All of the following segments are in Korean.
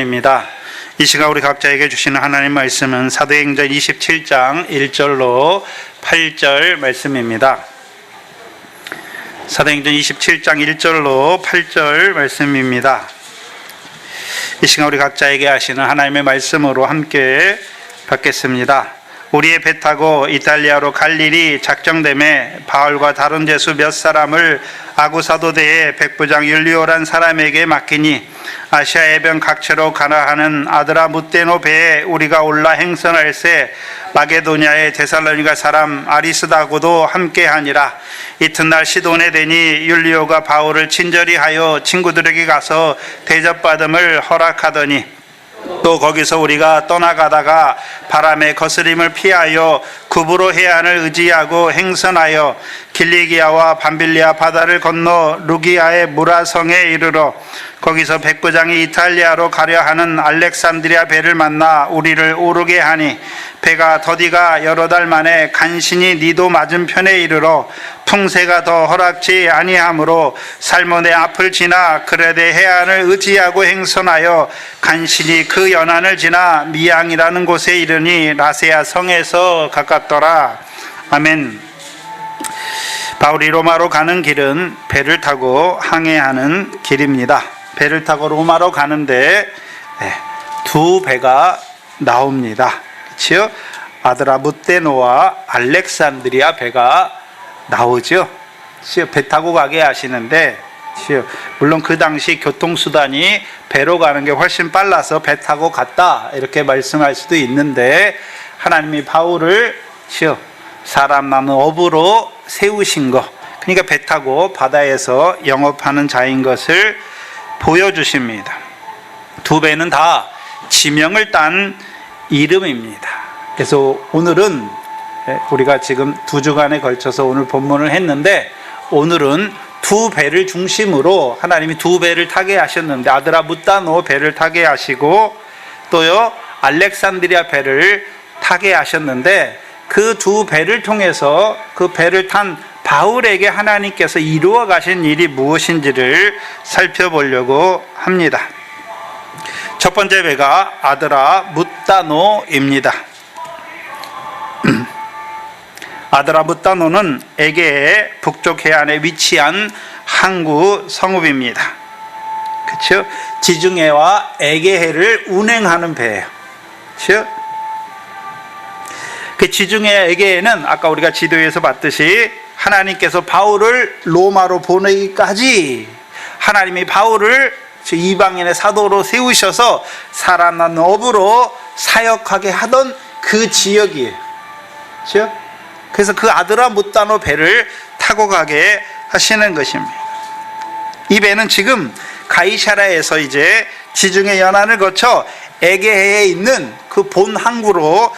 입니다. 이 시간 우리 각자에게 주시는 하나님 말씀은 사도행전 27장 1절로 8절 말씀입니다. 사도행전 27장 1절로 8절 말씀입니다. 이 시간 우리 각자에게 하시는 하나님의 말씀으로 함께 받겠습니다. 우리의 배 타고 이탈리아로 갈 일이 작정됨에 바울과 다른 제수 몇 사람을 아구사도대의 백부장 율리오란 사람에게 맡기니 아시아 해변 각처로 가나 하는 아드라무떼노 배에 우리가 올라 행선할새 마게도냐의 데살로니가 사람 아리스다고도 함께하니라. 이튿날 시돈에 되니 율리오가 바울을 친절히 하여 친구들에게 가서 대접받음을 허락하더니 또 거기서 우리가 떠나가다가 바람의 거스림을 피하여 구브로 해안을 의지하고 행선하여 길리기아와 밤빌리아 바다를 건너 루기아의 무라성에 이르러 거기서 백부장이 이탈리아로 가려 하는 알렉산드리아 배를 만나 우리를 오르게 하니 배가 더디가 여러 달 만에 간신히 니도 맞은편에 이르러 풍세가 더 허락지 아니하므로 살몬의 앞을 지나 그레데 해안을 의지하고 행선하여 간신히 그 연안을 지나 미양이라는 곳에 이르니 라세아 성에서 가깝더라. 아멘. 바울이 로마로 가는 길은 배를 타고 항해하는 길입니다. 배를 타고 로마로 가는데 두 배가 나옵니다. 그렇죠? 아드라무떼노와 알렉산드리아 배가 나오죠. 배 타고 가게 하시는데 물론 그 당시 교통수단이 배로 가는 게 훨씬 빨라서 배 타고 갔다 이렇게 말씀할 수도 있는데 하나님이 바울을 사람 나는 업으로 세우신 것, 그러니까 배 타고 바다에서 영업하는 자인 것을 보여주십니다. 두 배는 다 지명을 딴 이름입니다. 그래서 오늘은 우리가 지금 2주간에 걸쳐서 오늘 본문을 했는데 오늘은 두 배를 중심으로 하나님이 두 배를 타게 하셨는데 아드라무떼노 배를 타게 하시고 또요 알렉산드리아 배를 타게 하셨는데 그 두 배를 통해서 그 배를 탄 바울에게 하나님께서 이루어 가신 일이 무엇인지를 살펴보려고 합니다. 첫 번째 배가 아드라무떼노입니다. 아드라무떼노는 에게의 북쪽 해안에 위치한 항구 성읍입니다. 그렇죠? 지중해와 에게해를 운행하는 배예요. 그렇죠? 그 지중해 에게해는 아까 우리가 지도에서 봤듯이 하나님께서 바울을 로마로 보내기까지 하나님이 바울을 이방인의 사도로 세우셔서 살아난 업으로 사역하게 하던 그 지역이에요. 그렇죠? 그래서 그 아드라무떼노 배를 타고 가게 하시는 것입니다. 이 배는 지금 가이사랴에서 이제 지중해 연안을 거쳐 에게해에 있는 그 본 항구로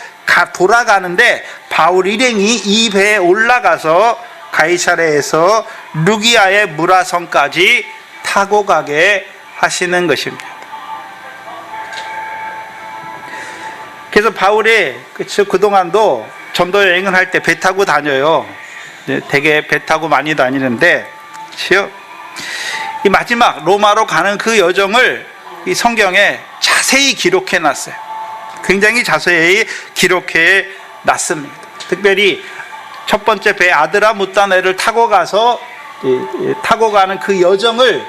돌아가는데 바울 일행이 이 배에 올라가서 가이사랴에서 루기아의 무라성까지 타고 가게 하시는 것입니다. 그래서 바울이 그동안도 전도 여행을 할 때 배 타고 다녀요. 되게 배 타고 많이 다니는데 이 마지막 로마로 가는 그 여정을 이 성경에 자세히 기록해 놨어요. 굉장히 자세히 기록해 놨습니다. 특별히 첫 번째 배 아드라무떼노를 타고 가서 타고 가는 그 여정을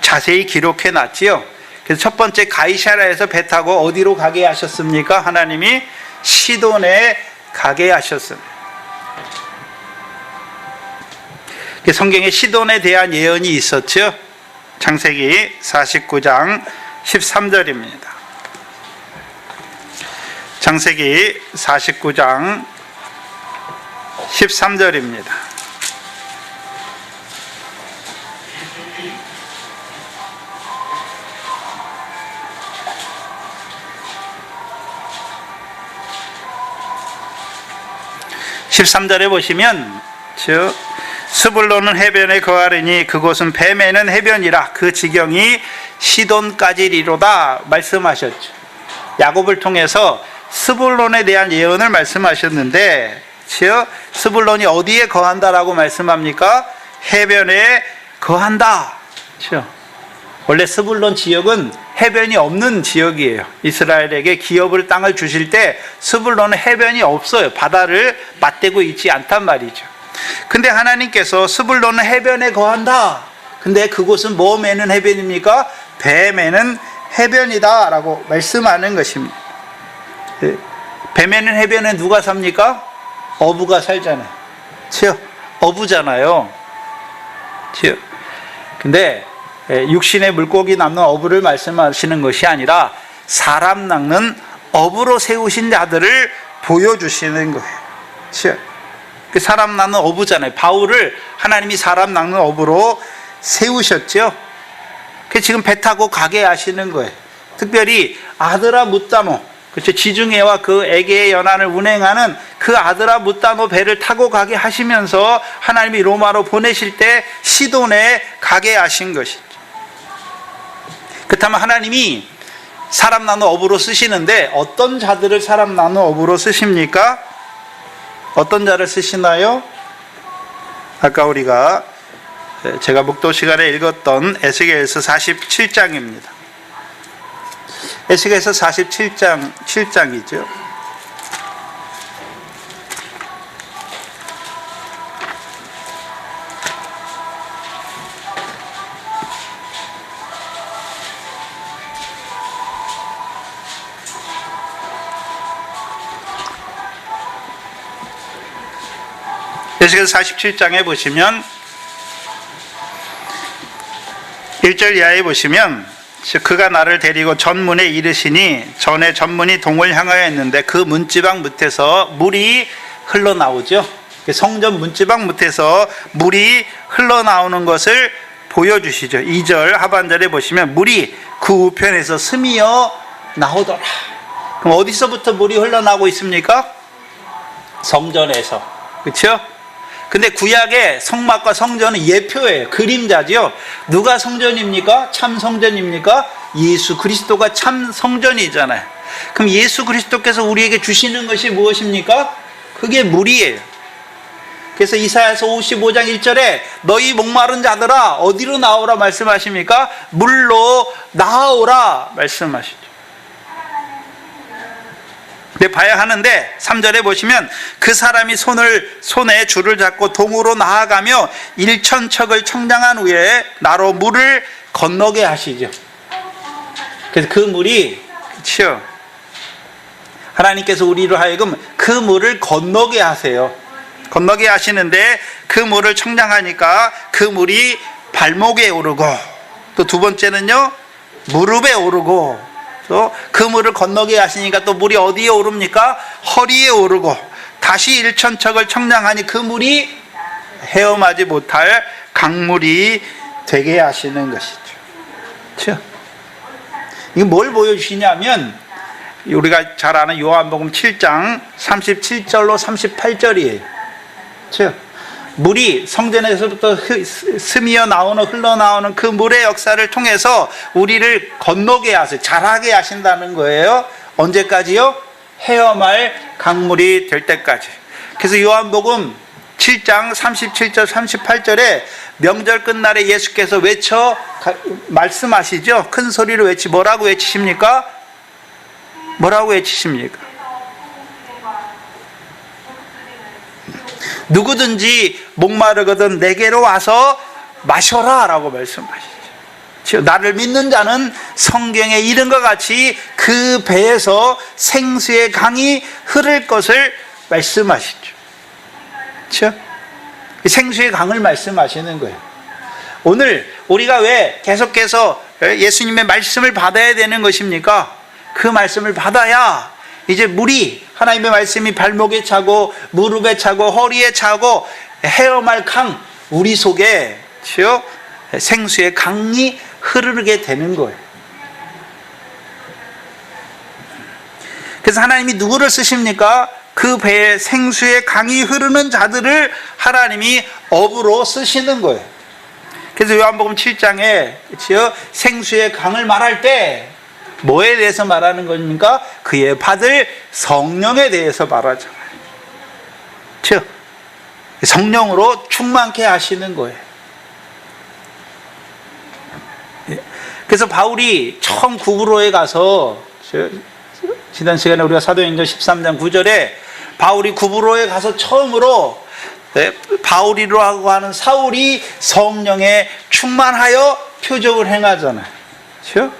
자세히 기록해 놨지요. 그래서 첫 번째 가이사랴에서 배 타고 어디로 가게 하셨습니까? 하나님이 시돈에 가게 하셨습니다. 성경에 시돈에 대한 예언이 있었죠. 창세기 49장 13절입니다. 창세기 49장 13절입니다. (13절에) 보시면 스불론은 해변에 거하리니 그곳은 배 매는 해변이라 그 지경이 시돈까지리로다 말씀하셨죠. 야곱을 통해서 스불론에 대한 예언을 말씀하셨는데 스불론이 어디에 거한다라고 말씀합니까? 해변에 거한다. 원래 스불론 지역은 해변이 없는 지역이에요. 이스라엘에게 기업을 땅을 주실 때 스불론은 해변이 없어요. 바다를 맞대고 있지 않단 말이죠. 근데 하나님께서 스불론은 해변에 거한다. 근데 그곳은 뭐 매는 해변입니까? 배 매는 해변이다 라고 말씀하는 것입니다. 배 매는 해변에 누가 삽니까? 어부가 살잖아요. 그렇죠? 어부잖아요. 그렇죠? 근데 육신의 물고기 낚는 어부를 말씀하시는 것이 아니라 사람 낚는 어부로 세우신 자들을 보여주시는 거예요. 그렇죠? 사람 낚는 어부잖아요. 바울을 하나님이 사람 낚는 어부로 세우셨죠. 그래서 지금 배 타고 가게 하시는 거예요. 특별히 아드라 뭇다노, 그렇죠? 지중해와 그 에게의 연안을 운행하는 그 아드라 뭇다노 배를 타고 가게 하시면서 하나님이 로마로 보내실 때 시돈에 가게 하신 것이죠. 그렇다면 하나님이 사람 나누 어부로 쓰시는데 어떤 자들을 사람 나누 어부로 쓰십니까? 어떤 자를 쓰시나요? 아까 우리가 제가 목도 시간에 읽었던 에스겔서 47장입니다. 에스겔서 47장 7장이죠. 에스겔서 47장에 보시면 1절 이하에 보시면 그가 나를 데리고 전문에 이르시니 전에 전문이 동을 향하여 있는데 그 문지방 밑에서 물이 흘러나오죠. 성전 문지방 밑에서 물이 흘러나오는 것을 보여주시죠. 2절 하반절에 보시면 물이 그 우편에서 스미어 나오더라. 그럼 어디서부터 물이 흘러나오고 있습니까? 성전에서. 그렇죠? 근데 구약의 성막과 성전은 예표예요. 그림자지요. 누가 성전입니까? 참 성전입니까? 예수 그리스도가 참 성전이잖아요. 그럼 예수 그리스도께서 우리에게 주시는 것이 무엇입니까? 그게 물이에요. 그래서 이사야서 55장 1절에 너희 목마른 자들아 어디로 나오라 말씀하십니까? 물로 나오라 말씀하시죠. 근데 봐야 하는데 3절에 보시면 그 사람이 손에 줄을 잡고 동으로 나아가며 1,000척을 청량한 후에 나로 물을 건너게 하시죠. 그래서 그 물이 그렇죠. 하나님께서 우리로 하여금 그 물을 건너게 하세요. 건너게 하시는데 그 물을 청량하니까 그 물이 발목에 오르고 또 두 번째는요 무릎에 오르고 또 그 물을 건너게 하시니까 또 물이 어디에 오릅니까? 허리에 오르고 다시 1,000척을 청량하니 그 물이 헤엄하지 못할 강물이 되게 하시는 것이죠. 그렇죠? 이게 뭘 보여주시냐면 우리가 잘 아는 요한복음 7장 37절로 38절이에요. 그렇죠? 물이 성전에서부터 스미어 나오는 흘러나오는 그 물의 역사를 통해서 우리를 건너게 하세요. 잘하게 하신다는 거예요. 언제까지요? 헤엄할 강물이 될 때까지. 그래서 요한복음 7장 37절 38절에 명절 끝날에 예수께서 말씀하시죠. 큰 소리로 뭐라고 외치십니까? 뭐라고 외치십니까? 누구든지 목마르거든 내게로 와서 마셔라 라고 말씀하시죠. 나를 믿는 자는 성경에 이른 것 같이 그 배에서 생수의 강이 흐를 것을 말씀하시죠. 그렇죠? 생수의 강을 말씀하시는 거예요. 오늘 우리가 왜 계속해서 예수님의 말씀을 받아야 되는 것입니까? 그 말씀을 받아야 이제 물이 하나님의 말씀이 발목에 차고 무릎에 차고 허리에 차고 헤엄할 강 우리 속에 생수의 강이 흐르게 되는 거예요. 그래서 하나님이 누구를 쓰십니까? 그 배에 생수의 강이 흐르는 자들을 하나님이 어부로 쓰시는 거예요. 그래서 요한복음 7장에 생수의 강을 말할 때 뭐에 대해서 말하는 겁니까? 그의 받을 성령에 대해서 말하잖아요. 그렇죠? 성령으로 충만케 하시는 거예요. 그래서 바울이 처음 구브로에 가서, 지난 시간에 우리가 사도행전 13장 9절에 바울이 구브로에 가서 처음으로 바울이라고 하는 사울이 성령에 충만하여 표적을 행하잖아요. 그렇죠?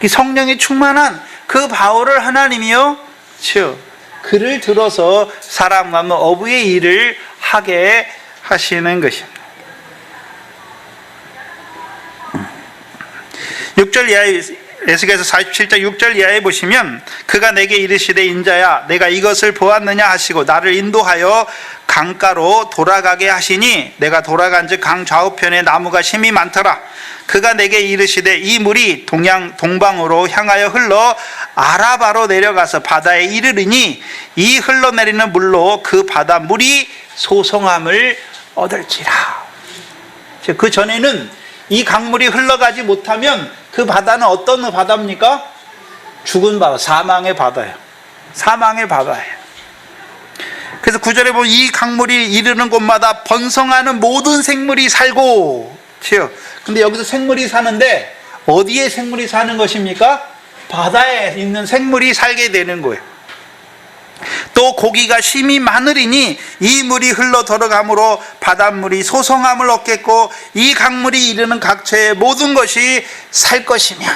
성령에 충만한 그 바울을 하나님이요, 그렇죠? 그를 들어서 사람과 어부의 일을 하게 하시는 것입니다. 6절 이하에, 에스겔서 47장 6절 이하에 보시면 그가 내게 이르시되 인자야 내가 이것을 보았느냐 하시고 나를 인도하여 강가로 돌아가게 하시니 내가 돌아간 즉 강 좌우편에 나무가 심이 많더라. 그가 내게 이르시되 이 물이 동방으로 향하여 흘러 아라바로 내려가서 바다에 이르르니 이 흘러내리는 물로 그 바다 물이 소송함을 얻을지라. 그 전에는 이 강물이 흘러가지 못하면 그 바다는 어떤 바다입니까? 죽은 바다, 사망의 바다예요. 사망의 바다예요. 그래서 9절에 보면 이 강물이 이르는 곳마다 번성하는 모든 생물이 살고, 그렇죠? 근데 여기서 생물이 사는데 어디에 생물이 사는 것입니까? 바다에 있는 생물이 살게 되는 거예요. 또 고기가 심이 많으리니 이 물이 흘러 들어가므로 바닷물이 소성함을 얻겠고 이 강물이 이르는 각처의 모든 것이 살 것이며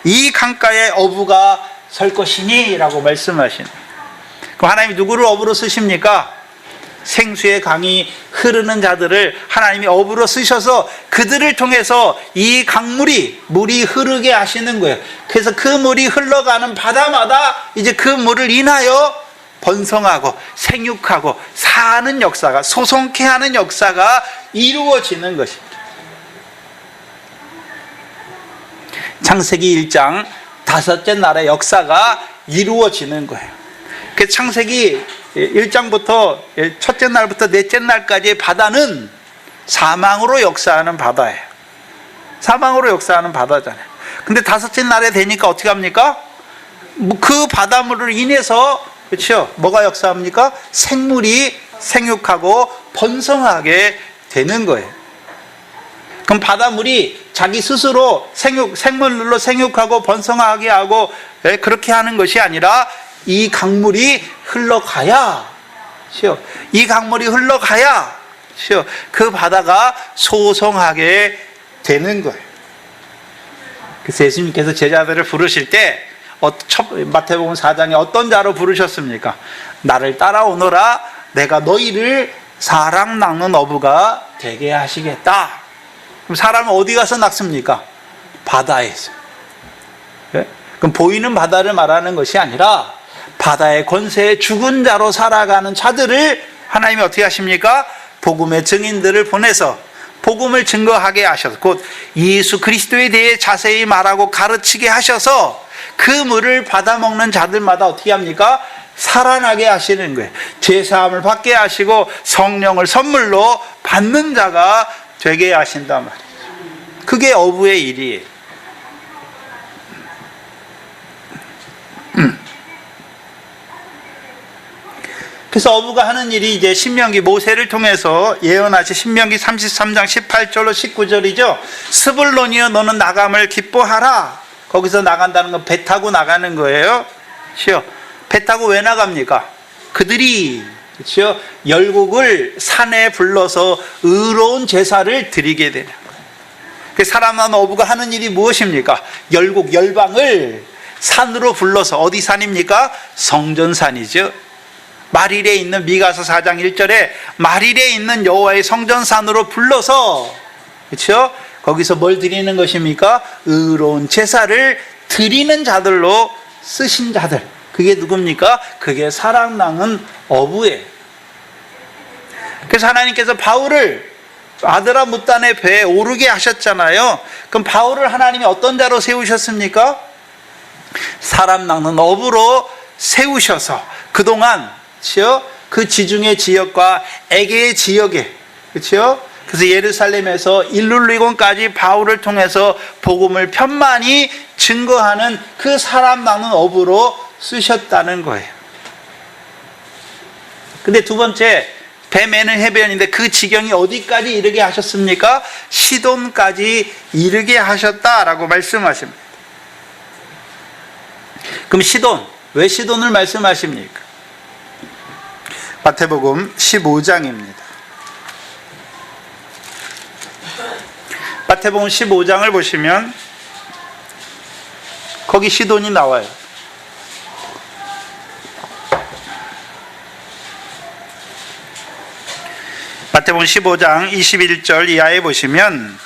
이 강가에 어부가 설 것이니 라고 말씀하시는. 그럼 하나님이 누구를 어부로 쓰십니까? 생수의 강이 흐르는 자들을 하나님이 어부로 쓰셔서 그들을 통해서 이 강물이 물이 흐르게 하시는 거예요. 그래서 그 물이 흘러가는 바다마다 이제 그 물을 인하여 번성하고 생육하고 사는 역사가, 소송케 하는 역사가 이루어지는 것입니다. 창세기 1장 5째 날의 역사가 이루어지는 거예요. 그 창세기 1장부터 첫째 날부터 넷째 날까지의 바다는 사망으로 역사하는 바다예요. 사망으로 역사하는 바다잖아요. 근데 5째 날에 되니까 어떻게 합니까? 그 바닷물을 인해서, 그렇죠? 뭐가 역사합니까? 생물이 생육하고 번성하게 되는 거예요. 그럼 바닷물이 자기 스스로 생물로 생육하고 번성하게 하고 그렇게 하는 것이 아니라 이 강물이 흘러가야, 이 강물이 흘러가야 그 바다가 소성하게 되는 거예요. 그래서 예수님께서 제자들을 부르실 때 마태복음 4장에 어떤 자로 부르셨습니까? 나를 따라오너라 내가 너희를 사랑 낚는 어부가 되게 하시겠다. 그럼 사람은 어디 가서 낚습니까? 바다에서. 그럼 보이는 바다를 말하는 것이 아니라 바다의 권세에 죽은 자로 살아가는 자들을 하나님이 어떻게 하십니까? 복음의 증인들을 보내서 복음을 증거하게 하셔서 곧 예수 그리스도에 대해 자세히 말하고 가르치게 하셔서 그 물을 받아먹는 자들마다 어떻게 합니까? 살아나게 하시는 거예요. 죄사함을 받게 하시고 성령을 선물로 받는 자가 되게 하신단 말이에요. 그게 어부의 일이에요. 그래서 어부가 하는 일이 이제 신명기 모세를 통해서 예언하신 신명기 33장 18절로 19절이죠. 스불론이여 너는 나감을 기뻐하라. 거기서 나간다는 건 배 타고 나가는 거예요. 그렇죠? 배 타고 왜 나갑니까? 그들이, 그렇죠? 열국을 산에 불러서 의로운 제사를 드리게 되는 거예요. 그 사람한 어부가 하는 일이 무엇입니까? 열국 열방을 산으로 불러서, 어디 산입니까? 성전산이죠. 마릴에 있는 미가서 4장 1절에 마릴에 있는 여호와의 성전산으로 불러서, 그렇죠? 거기서 뭘 드리는 것입니까? 의로운 제사를 드리는 자들로 쓰신 자들. 그게 누굽니까? 그게 사랑 낚는 어부예요. 그래서 하나님께서 바울을 아드라무단의 배에 오르게 하셨잖아요. 그럼 바울을 하나님이 어떤 자로 세우셨습니까? 사람 낚는 어부로 세우셔서 그동안, 그렇죠? 그 지중해 지역과 에게의 지역에, 그렇죠? 그래서 예루살렘에서 일룰리곤까지 바울을 통해서 복음을 편만히 증거하는 그 사람 낚는 어부로 쓰셨다는 거예요. 근데 두 번째, 뱀에는 해변인데 그 지경이 어디까지 이르게 하셨습니까? 시돈까지 이르게 하셨다라고 말씀하십니다. 그럼 시돈, 왜 시돈을 말씀하십니까? 마태복음 15장입니다. 마태복음 15장을 보시면 거기 시돈이 나와요. 마태복음 15장 21절 이하에 보시면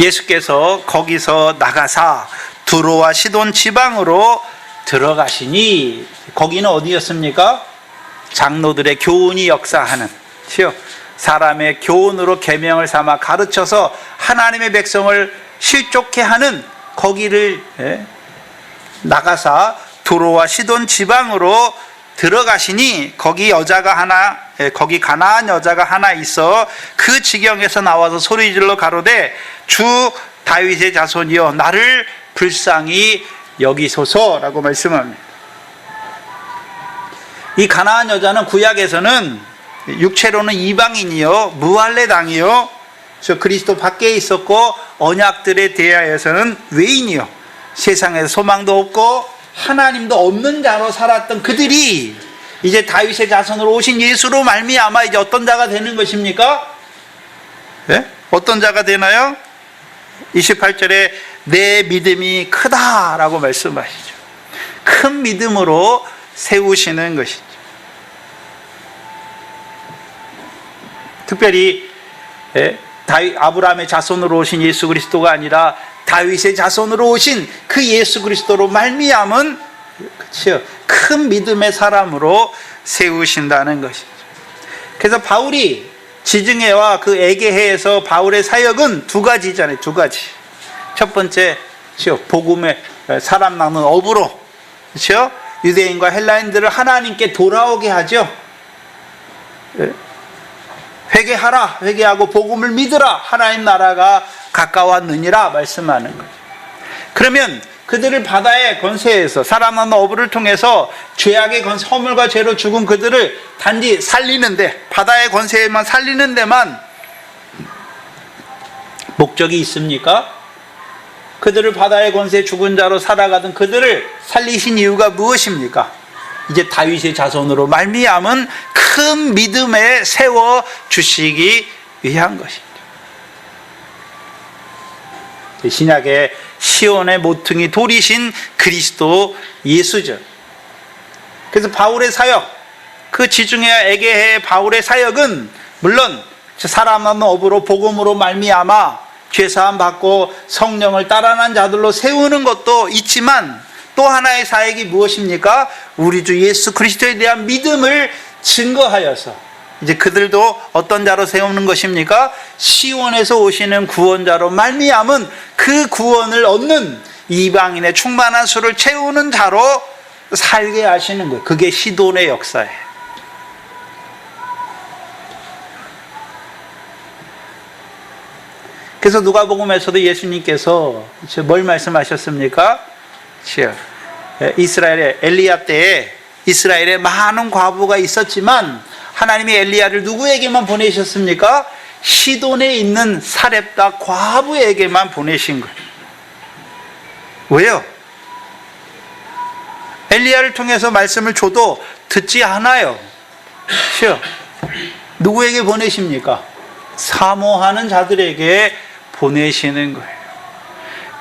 예수께서 거기서 나가사 두로와 시돈 지방으로 들어가시니, 거기는 어디였습니까? 장로들의 교훈이 역사하는, 사람의 교훈으로 계명을 삼아 가르쳐서 하나님의 백성을 실족케 하는 거기를 나가사 두로와 시돈 지방으로 들어가시니, 거기 여자가 하나, 거기 가나안 여자가 하나 있어 그 지경에서 나와서 소리질러 가로되 주 다윗의 자손이여 나를 불쌍히 여기소서라고 말씀합니다. 이 가나안 여자는 구약에서는 육체로는 이방인이요 무할례 당이요 저 그리스도 밖에 있었고, 언약들에 대하여서는 외인이요 세상에 소망도 없고 하나님도 없는 자로 살았던 그들이 이제 다윗의 자손으로 오신 예수로 말미암아 이제 어떤 자가 되는 것입니까? 네? 어떤 자가 되나요? 28절에 내 믿음이 크다라고 말씀하시죠. 큰 믿음으로 세우시는 것이죠. 특별히 아브라함의 자손으로 오신 예수 그리스도가 아니라 다윗의 자손으로 오신 그 예수 그리스도로 말미암은, 그렇죠, 큰 믿음의 사람으로 세우신다는 것이죠. 그래서 바울이 지증회와 그 에게해에서 바울의 사역은 두 가지잖아요. 두 가지. 첫 번째, 그렇죠, 복음의 사람 낳는 업으로, 그렇죠, 유대인과 헬라인들을 하나님께 돌아오게 하죠. 회개하라, 회개하고 복음을 믿으라, 하나님 나라가 가까웠느니라 말씀하는 거죠. 그러면 그들을 바다의 권세에서 사람 낳는 어부를 통해서 죄악의 권세, 허물과 죄로 죽은 그들을 단지 살리는데, 바다의 권세에만 살리는 데만 목적이 있습니까? 그들을 바다의 권세에 죽은 자로 살아가던 그들을 살리신 이유가 무엇입니까? 이제 다윗의 자손으로 말미암은 큰 믿음에 세워 주시기 위한 것이죠. 신약의 시온의 모퉁이 돌이신 그리스도 예수죠. 그래서 바울의 사역, 그 지중해와 에게해의 바울의 사역은 물론 사람 낳는 업으로 복음으로 말미암아 죄사함 받고 성령을 따라난 자들로 세우는 것도 있지만, 또 하나의 사역이 무엇입니까? 우리 주 예수 그리스도에 대한 믿음을 증거하여서 이제 그들도 어떤 자로 세우는 것입니까? 시온에서 오시는 구원자로 말미암은 그 구원을 얻는 이방인의 충만한 수를 채우는 자로 살게 하시는 거예요. 그게 시돈의 역사예요. 그래서 누가복음에서도 예수님께서 뭘 말씀하셨습니까? 이스라엘의 엘리야 때에 이스라엘에 많은 과부가 있었지만 하나님이 엘리야를 누구에게만 보내셨습니까? 시돈에 있는 사렙다 과부에게만 보내신 거예요. 왜요? 엘리야를 통해서 말씀을 줘도 듣지 않아요. 누구에게 보내십니까? 사모하는 자들에게 보내시는 거예요.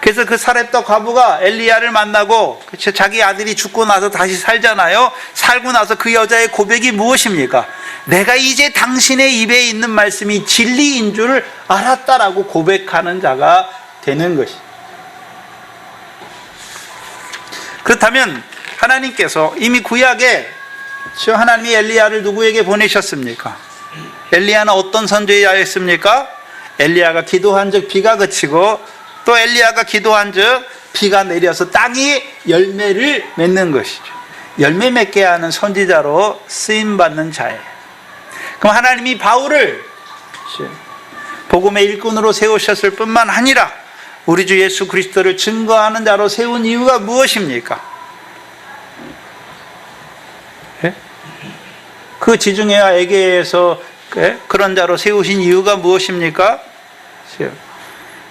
그래서 그 사렙다 과부가 엘리야를 만나고, 그렇죠, 자기 아들이 죽고 나서 다시 살잖아요. 살고 나서 그 여자의 고백이 무엇입니까? 내가 이제 당신의 입에 있는 말씀이 진리인 줄 알았다라고 고백하는 자가 되는 것이죠. 그렇다면 하나님께서 이미 구약에 하나님이 엘리야를 누구에게 보내셨습니까? 엘리야는 어떤 선지자였습니까? 엘리야가 기도한 즉 비가 그치고, 또 엘리야가 기도한 즉 비가 내려서 땅이 열매를 맺는 것이죠. 열매 맺게 하는 선지자로 쓰임받는 자예요. 그럼 하나님이 바울을 복음의 일꾼으로 세우셨을 뿐만 아니라 우리 주 예수 그리스도를 증거하는 자로 세운 이유가 무엇입니까? 그 지중해와 에게에서 그런 자로 세우신 이유가 무엇입니까?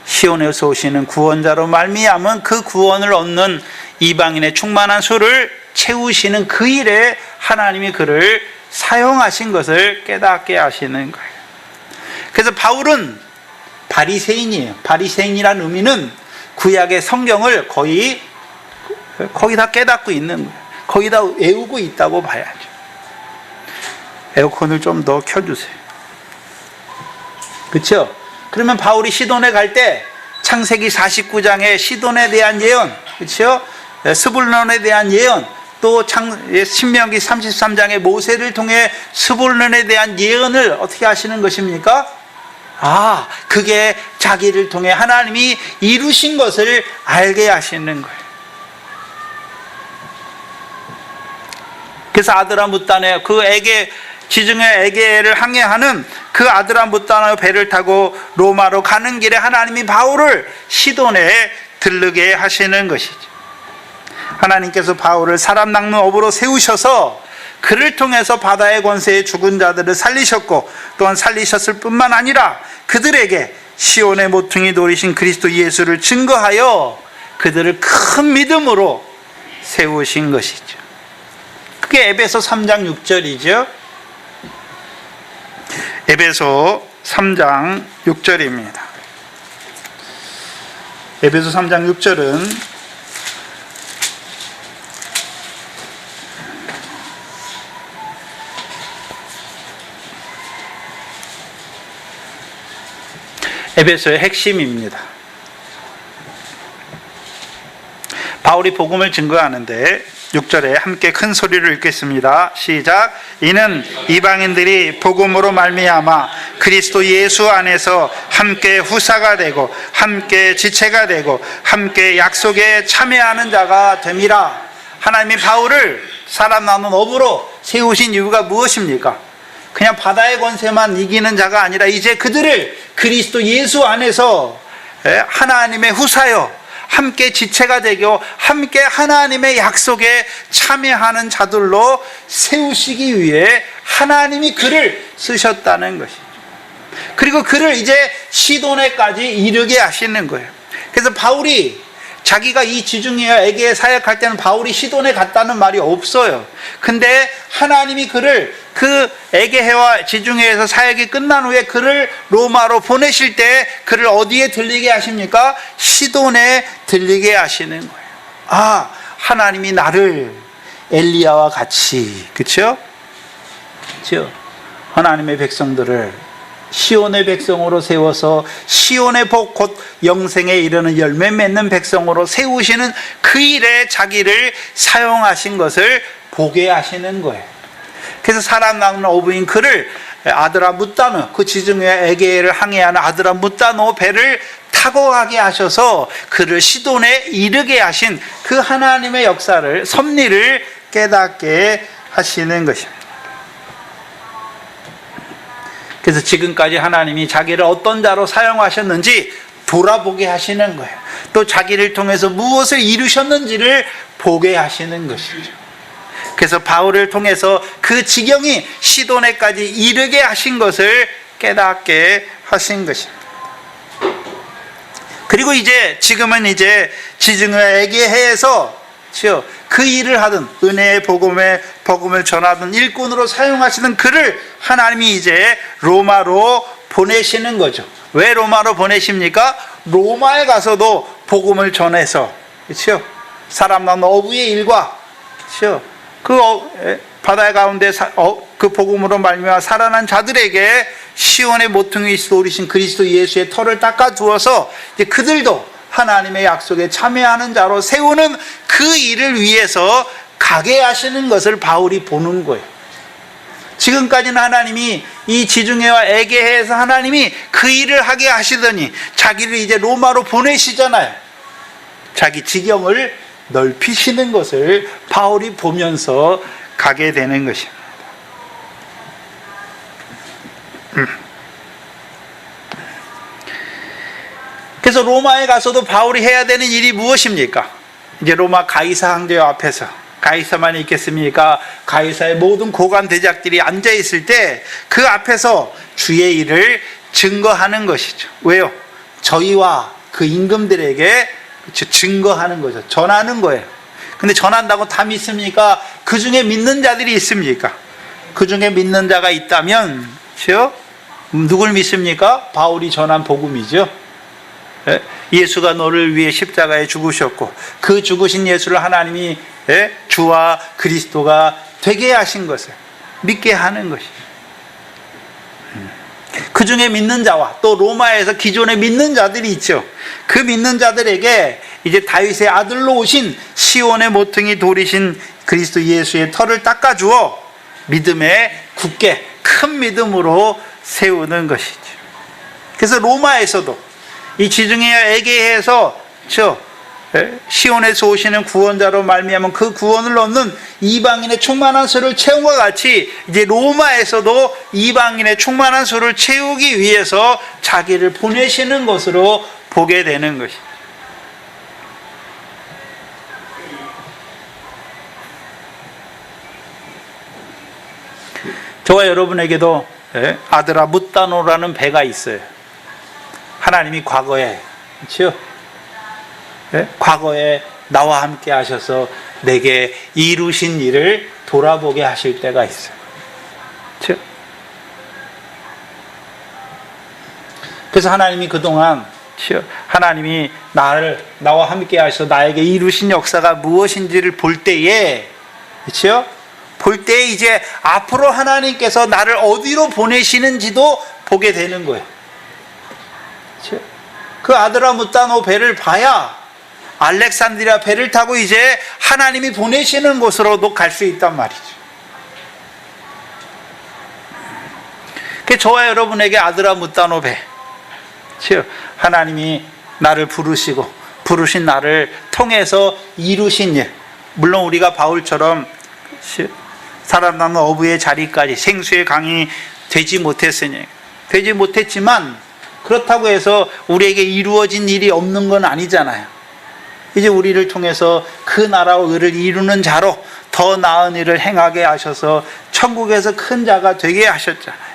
시온에서 오시는 구원자로 말미암은 그 구원을 얻는 이방인의 충만한 수를 채우시는 그 일에 하나님이 그를 사용하신 것을 깨닫게 하시는 거예요. 그래서 바울은 바리새인이에요. 바리새인이라는 의미는 구약의 성경을 거의 다 깨닫고 있는 거예요. 거의 다 외우고 있다고 봐야죠. 에어컨을 좀 더 켜주세요. 그렇죠? 그러면 바울이 시돈에 갈 때 창세기 49장의 시돈에 대한 예언, 그렇죠? 스불론에 대한 예언, 또 신명기 33장의 모세를 통해 스불론에 대한 예언을 어떻게 하시는 것입니까? 그게 자기를 통해 하나님이 이루신 것을 알게 하시는 거예요. 그래서 아드라무탄의 그 지중해 에게를 항해하는 그 아드라무탄의 배를 타고 로마로 가는 길에 하나님이 바울을 시돈에 들르게 하시는 것이죠. 하나님께서 바울을 사람 낚는 업으로 세우셔서 그를 통해서 바다의 권세의 죽은 자들을 살리셨고, 또한 살리셨을 뿐만 아니라 그들에게 시온의 모퉁이 돌이신 그리스도 예수를 증거하여 그들을 큰 믿음으로 세우신 것이죠. 그게 에베소 3장 6절이죠. 에베소 3장 6절입니다. 에베소 3장 6절은 에베소의 핵심입니다. 바울이 복음을 증거하는데 6절에 함께 큰 소리로 읽겠습니다. 시작. 이는 이방인들이 복음으로 말미암아 그리스도 예수 안에서 함께 후사가 되고 함께 지체가 되고 함께 약속에 참여하는 자가 됨이라. 하나님이 바울을 사람 나눈 업으로 세우신 이유가 무엇입니까? 그냥 바다의 권세만 이기는 자가 아니라 이제 그들을 그리스도 예수 안에서 하나님의 후사여 함께 지체가 되고 함께 하나님의 약속에 참여하는 자들로 세우시기 위해 하나님이 그를 쓰셨다는 것이죠. 그리고 그를 이제 시돈에까지 이르게 하시는 거예요. 그래서 바울이 자기가 이 지중해와 에게에 사역할 때는 바울이 시돈에 갔다는 말이 없어요. 근데 하나님이 그를 그 에게해와 지중해에서 사역이 끝난 후에 그를 로마로 보내실 때 그를 어디에 들리게 하십니까? 시돈에 들리게 하시는 거예요. 하나님이 나를 엘리야와 같이, 그렇죠? 하나님의 백성들을 시온의 백성으로 세워서 시온의 복 곧 영생에 이르는 열매 맺는 백성으로 세우시는 그 일에 자기를 사용하신 것을 보게 하시는 거예요. 그래서 사람 낳는 어부인 그를 아드라무따노, 그 지중해 에게를 항해하는 아드라무따노 배를 타고 가게 하셔서 그를 시돈에 이르게 하신 그 하나님의 역사를, 섭리를 깨닫게 하시는 것입니다. 그래서 지금까지 하나님이 자기를 어떤 자로 사용하셨는지 돌아보게 하시는 거예요. 또 자기를 통해서 무엇을 이루셨는지를 보게 하시는 것이죠. 그래서 바울을 통해서 그 지경이 시돈에까지 이르게 하신 것을 깨닫게 하신 것입니다. 그리고 지금은 지중해 에게해에서 그 일을 하던 은혜의 복음을 전하던 일꾼으로 사용하시는 그를 하나님이 이제 로마로 보내시는 거죠. 왜 로마로 보내십니까? 로마에 가서도 복음을 전해서, 그렇죠? 사람 낳는 어부의 일과, 그렇죠? 그 바다 가운데 그 복음으로 말미암아 살아난 자들에게 시온의 모퉁이 돌이신 그리스도 예수의 털을 닦아 두어서 이제 그들도 하나님의 약속에 참여하는 자로 세우는 그 일을 위해서 가게 하시는 것을 바울이 보는 거예요. 지금까지는 하나님이 이 지중해와 에게해에서 하나님이 그 일을 하게 하시더니 자기를 이제 로마로 보내시잖아요. 자기 지경을 넓히시는 것을 바울이 보면서 가게 되는 것입니다. 그래서 로마에 가서도 바울이 해야 되는 일이 무엇입니까? 이제 로마 가이사 황제 앞에서 가이사만 있겠습니까? 가이사의 모든 고관 대작들이 앉아 있을 때 그 앞에서 주의 일을 증거하는 것이죠. 왜요? 저희와 그 임금들에게 증거하는 거죠. 전하는 거예요. 근데 전한다고 다 믿습니까? 그 중에 믿는 자들이 있습니까? 그 중에 믿는 자가 있다면, 그렇죠? 누굴 믿습니까? 바울이 전한 복음이죠. 예수가 너를 위해 십자가에 죽으셨고 그 죽으신 예수를 하나님이 주와 그리스도가 되게 하신 것을 믿게 하는 것이죠. 그 중에 믿는 자와 또 로마에서 기존에 믿는 자들이 있죠. 그 믿는 자들에게 이제 다윗의 아들로 오신 시온의 모퉁이 돌이신 그리스도 예수의 털을 닦아주어 믿음에 굳게 큰 믿음으로 세우는 것이죠. 그래서 로마에서도 이 지중해에 해서 시온에서 오시는 구원자로 말미암은 그 구원을 얻는 이방인의 충만한 수를 채움과 같이 이제 로마에서도 이방인의 충만한 수를 채우기 위해서 자기를 보내시는 것으로 보게 되는 것입니다. 저와 여러분에게도 아드라 뭇다노라는 배가 있어요. 하나님이 과거에, 그렇죠? 과거에 나와 함께 하셔서 내게 이루신 일을 돌아보게 하실 때가 있어요. 그렇죠? 그래서 하나님이 그동안 하나님이 나와 함께 하셔서 나에게 이루신 역사가 무엇인지를 볼 때에, 그렇죠? 볼 때 이제 앞으로 하나님께서 나를 어디로 보내시는지도 보게 되는 거예요. 그렇죠? 그 아드라무따노 배를 봐야 알렉산드리아 배를 타고 이제 하나님이 보내시는 곳으로도 갈 수 있단 말이죠. 그 저와 여러분에게 아드라무따노 배, 하나님이 나를 부르신 나를 통해서 이루신 일, 물론 우리가 바울처럼 살아남은 어부의 자리까지 생수의 강이 되지 못했지만 그렇다고 해서 우리에게 이루어진 일이 없는 건 아니잖아요. 이제 우리를 통해서 그 나라와 의를 이루는 자로 더 나은 일을 행하게 하셔서 천국에서 큰 자가 되게 하셨잖아요.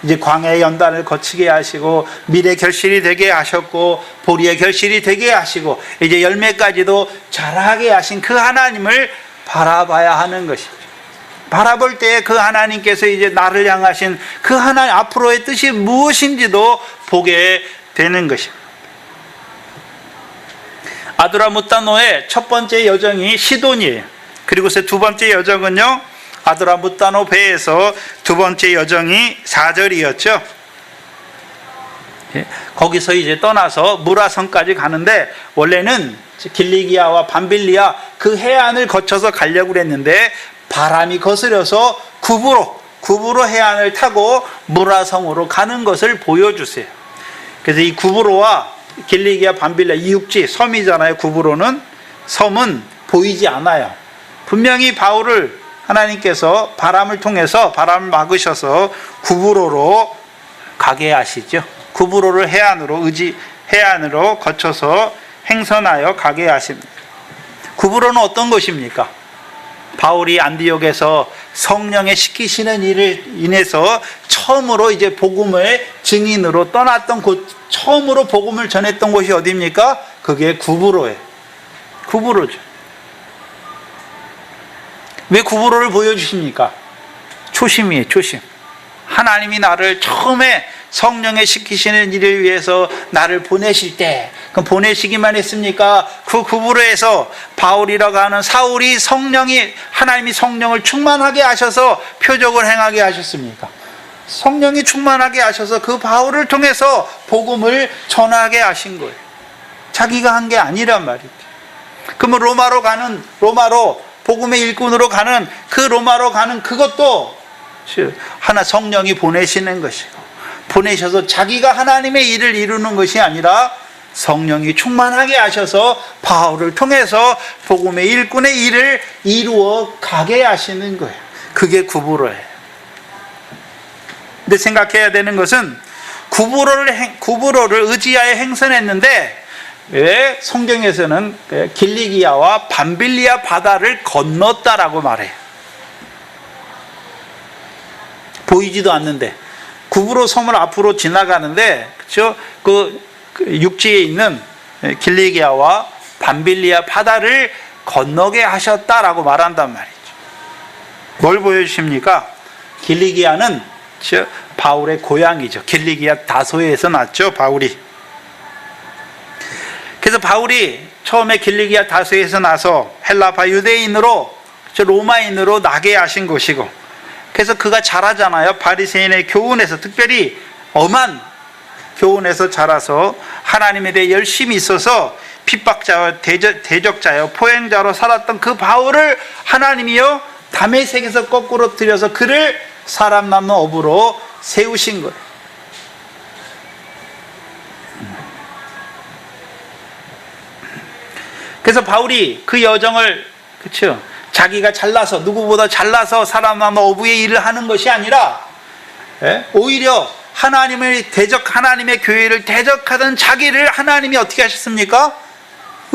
이제 광야의 연단을 거치게 하시고 밀의 결실이 되게 하셨고 보리의 결실이 되게 하시고 이제 열매까지도 자라게 하신 그 하나님을 바라봐야 하는 것이죠. 바라볼 때에 그 하나님께서 이제 나를 향하신 그 하나님 앞으로의 뜻이 무엇인지도 보게 되는 것입니다. 아드라무따노의 첫 번째 여정이 시돈이에요. 그리고서 두 번째 여정은요, 아드라무따노 배에서 두 번째 여정이 4절이었죠. 거기서 이제 떠나서 무라성까지 가는데 원래는 길리기아와 밤빌리아 그 해안을 거쳐서 가려고 그랬는데 바람이 거스려서 구브로 해안을 타고 무라성으로 가는 것을 보여주세요. 그래서 이 구브로와 길리기아 밤빌리아 이육지 섬이잖아요. 구브로는 섬은 보이지 않아요. 분명히 바울을 하나님께서 바람을 통해서 바람을 막으셔서 구브로로 가게 하시죠. 구브로를 해안으로 거쳐서 행선하여 가게 하십니다. 구브로는 어떤 것입니까? 바울이 안디옥에서 성령의 시키시는 일을 인해서 처음으로 이제 복음의 증인으로 떠났던 곳, 처음으로 복음을 전했던 곳이 어디입니까? 그게 구브로예요. 구브로죠. 왜 구브로를 보여주십니까? 초심이에요, 초심. 하나님이 나를 처음에 성령의 시키시는 일을 위해서 나를 보내실 때, 그럼 보내시기만 했습니까? 그 구브로에서 바울이라고 하는 사울이 하나님이 성령을 충만하게 하셔서 표적을 행하게 하셨습니까? 성령이 충만하게 하셔서 그 바울을 통해서 복음을 전하게 하신 거예요. 자기가 한 게 아니란 말이죠. 그러면 로마로 복음의 일꾼으로 가는 그 로마로 가는 그것도 하나 성령이 보내시는 것이고, 보내셔서 자기가 하나님의 일을 이루는 것이 아니라 성령이 충만하게 하셔서 바울을 통해서 복음의 일꾼의 일을 이루어 가게 하시는 거예요. 그게 구브로예요. 근데 생각해야 되는 것은 구브로를 의지하여 행선했는데 왜 성경에서는 길리기아와 밤빌리아 바다를 건넜다라고 말해요. 보이지도 않는데 구브로 섬을 앞으로 지나가는데, 그렇죠? 그 육지에 있는 길리기아와 밤빌리아 바다를 건너게 하셨다라고 말한단 말이죠. 뭘 보여주십니까? 길리기아는 바울의 고향이죠. 길리기아 다소에서 났죠, 바울이. 그래서 바울이 처음에 길리기아 다소에서 나서 헬라파 유대인으로, 로마인으로 나게 하신 것이고, 그래서 그가 자라잖아요. 바리새인의 교훈에서, 특별히 엄한 교훈에서 자라서 하나님에 대해 열심히 있어서 핍박자와 대적자여 포행자로 살았던 그 바울을 하나님이요 다메섹에서 거꾸로 들여서 그를 사람 남는 어부로 세우신 거예요. 그래서 바울이 그 여정을, 그렇죠, 자기가 잘나서, 누구보다 잘나서 사람 남는 어부의 일을 하는 것이 아니라 오히려 하나님의 교회를 대적하던 자기를 하나님이 어떻게 하셨습니까?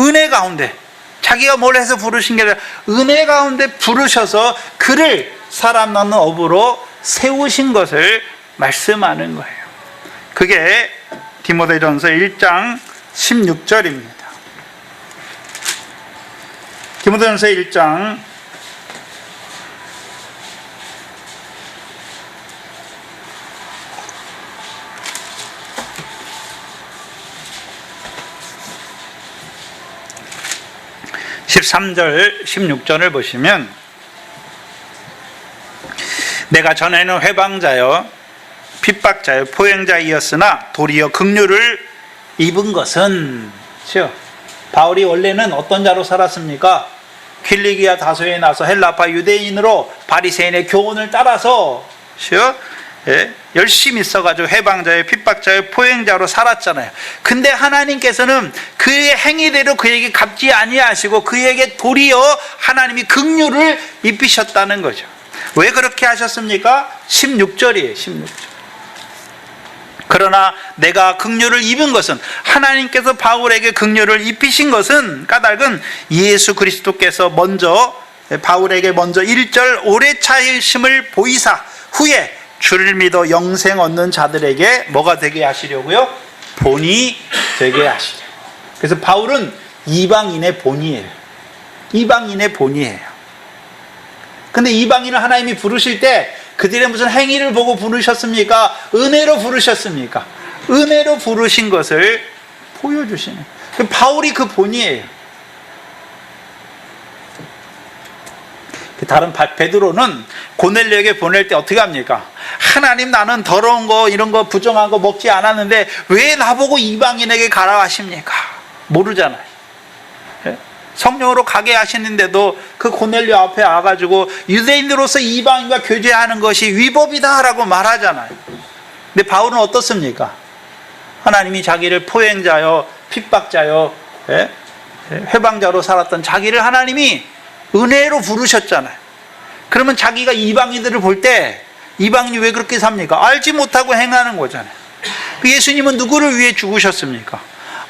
은혜 가운데, 자기가 뭘 해서 부르신 게 아니라 은혜 가운데 부르셔서 그를 사람 낳는 어부로 세우신 것을 말씀하는 거예요. 그게 디모데전서 1장 16절입니다. 디모데전서 1장 13절 16절을 보시면, 내가 전에는 회방자여 핍박자여 포행자이었으나 도리어 긍휼을 입은 것은, 그렇죠? 바울이 원래는 어떤 자로 살았습니까? 길리기아 다소에 나서 헬라파 유대인으로 바리새인의 교훈을 따라서, 그렇죠? 열심히 써가지고 해방자의 핍박자의 포행자로 살았잖아요. 근데 하나님께서는 그의 행위대로 그에게 갚지 아니하시고 그에게 도리어 하나님이 긍휼을 입히셨다는 거죠. 왜 그렇게 하셨습니까? 16절이에요. 16절. 그러나 내가 긍휼을 입은 것은, 하나님께서 바울에게 긍휼을 입히신 것은, 까닭은 예수 그리스도께서 바울에게 먼저 1절 오래 차이심을 보이사 후에 주를 믿어 영생 얻는 자들에게 뭐가 되게 하시려고요? 본이 되게 하시려고. 그래서 바울은 이방인의 본이에요. 이방인의 본이에요. 근데 이방인을 하나님이 부르실 때 그들의 무슨 행위를 보고 부르셨습니까? 은혜로 부르셨습니까? 은혜로 부르신 것을 보여주시는, 바울이 그 본이에요. 다른 베드로는 고넬료에게 보낼 때 어떻게 합니까? 하나님, 나는 더러운 거, 이런 거, 부정한 거 먹지 않았는데 왜 나보고 이방인에게 가라 하십니까? 모르잖아요. 성령으로 가게 하시는데도 그 고넬료 앞에 와가지고 유대인으로서 이방인과 교제하는 것이 위법이다 라고 말하잖아요. 근데 바울은 어떻습니까? 하나님이 자기를 포행자요 핍박자요 회방자로 살았던 자기를 하나님이 은혜로 부르셨잖아요. 그러면 자기가 이방인들을 볼 때 이방인이 왜 그렇게 삽니까? 알지 못하고 행하는 거잖아요. 예수님은 누구를 위해 죽으셨습니까?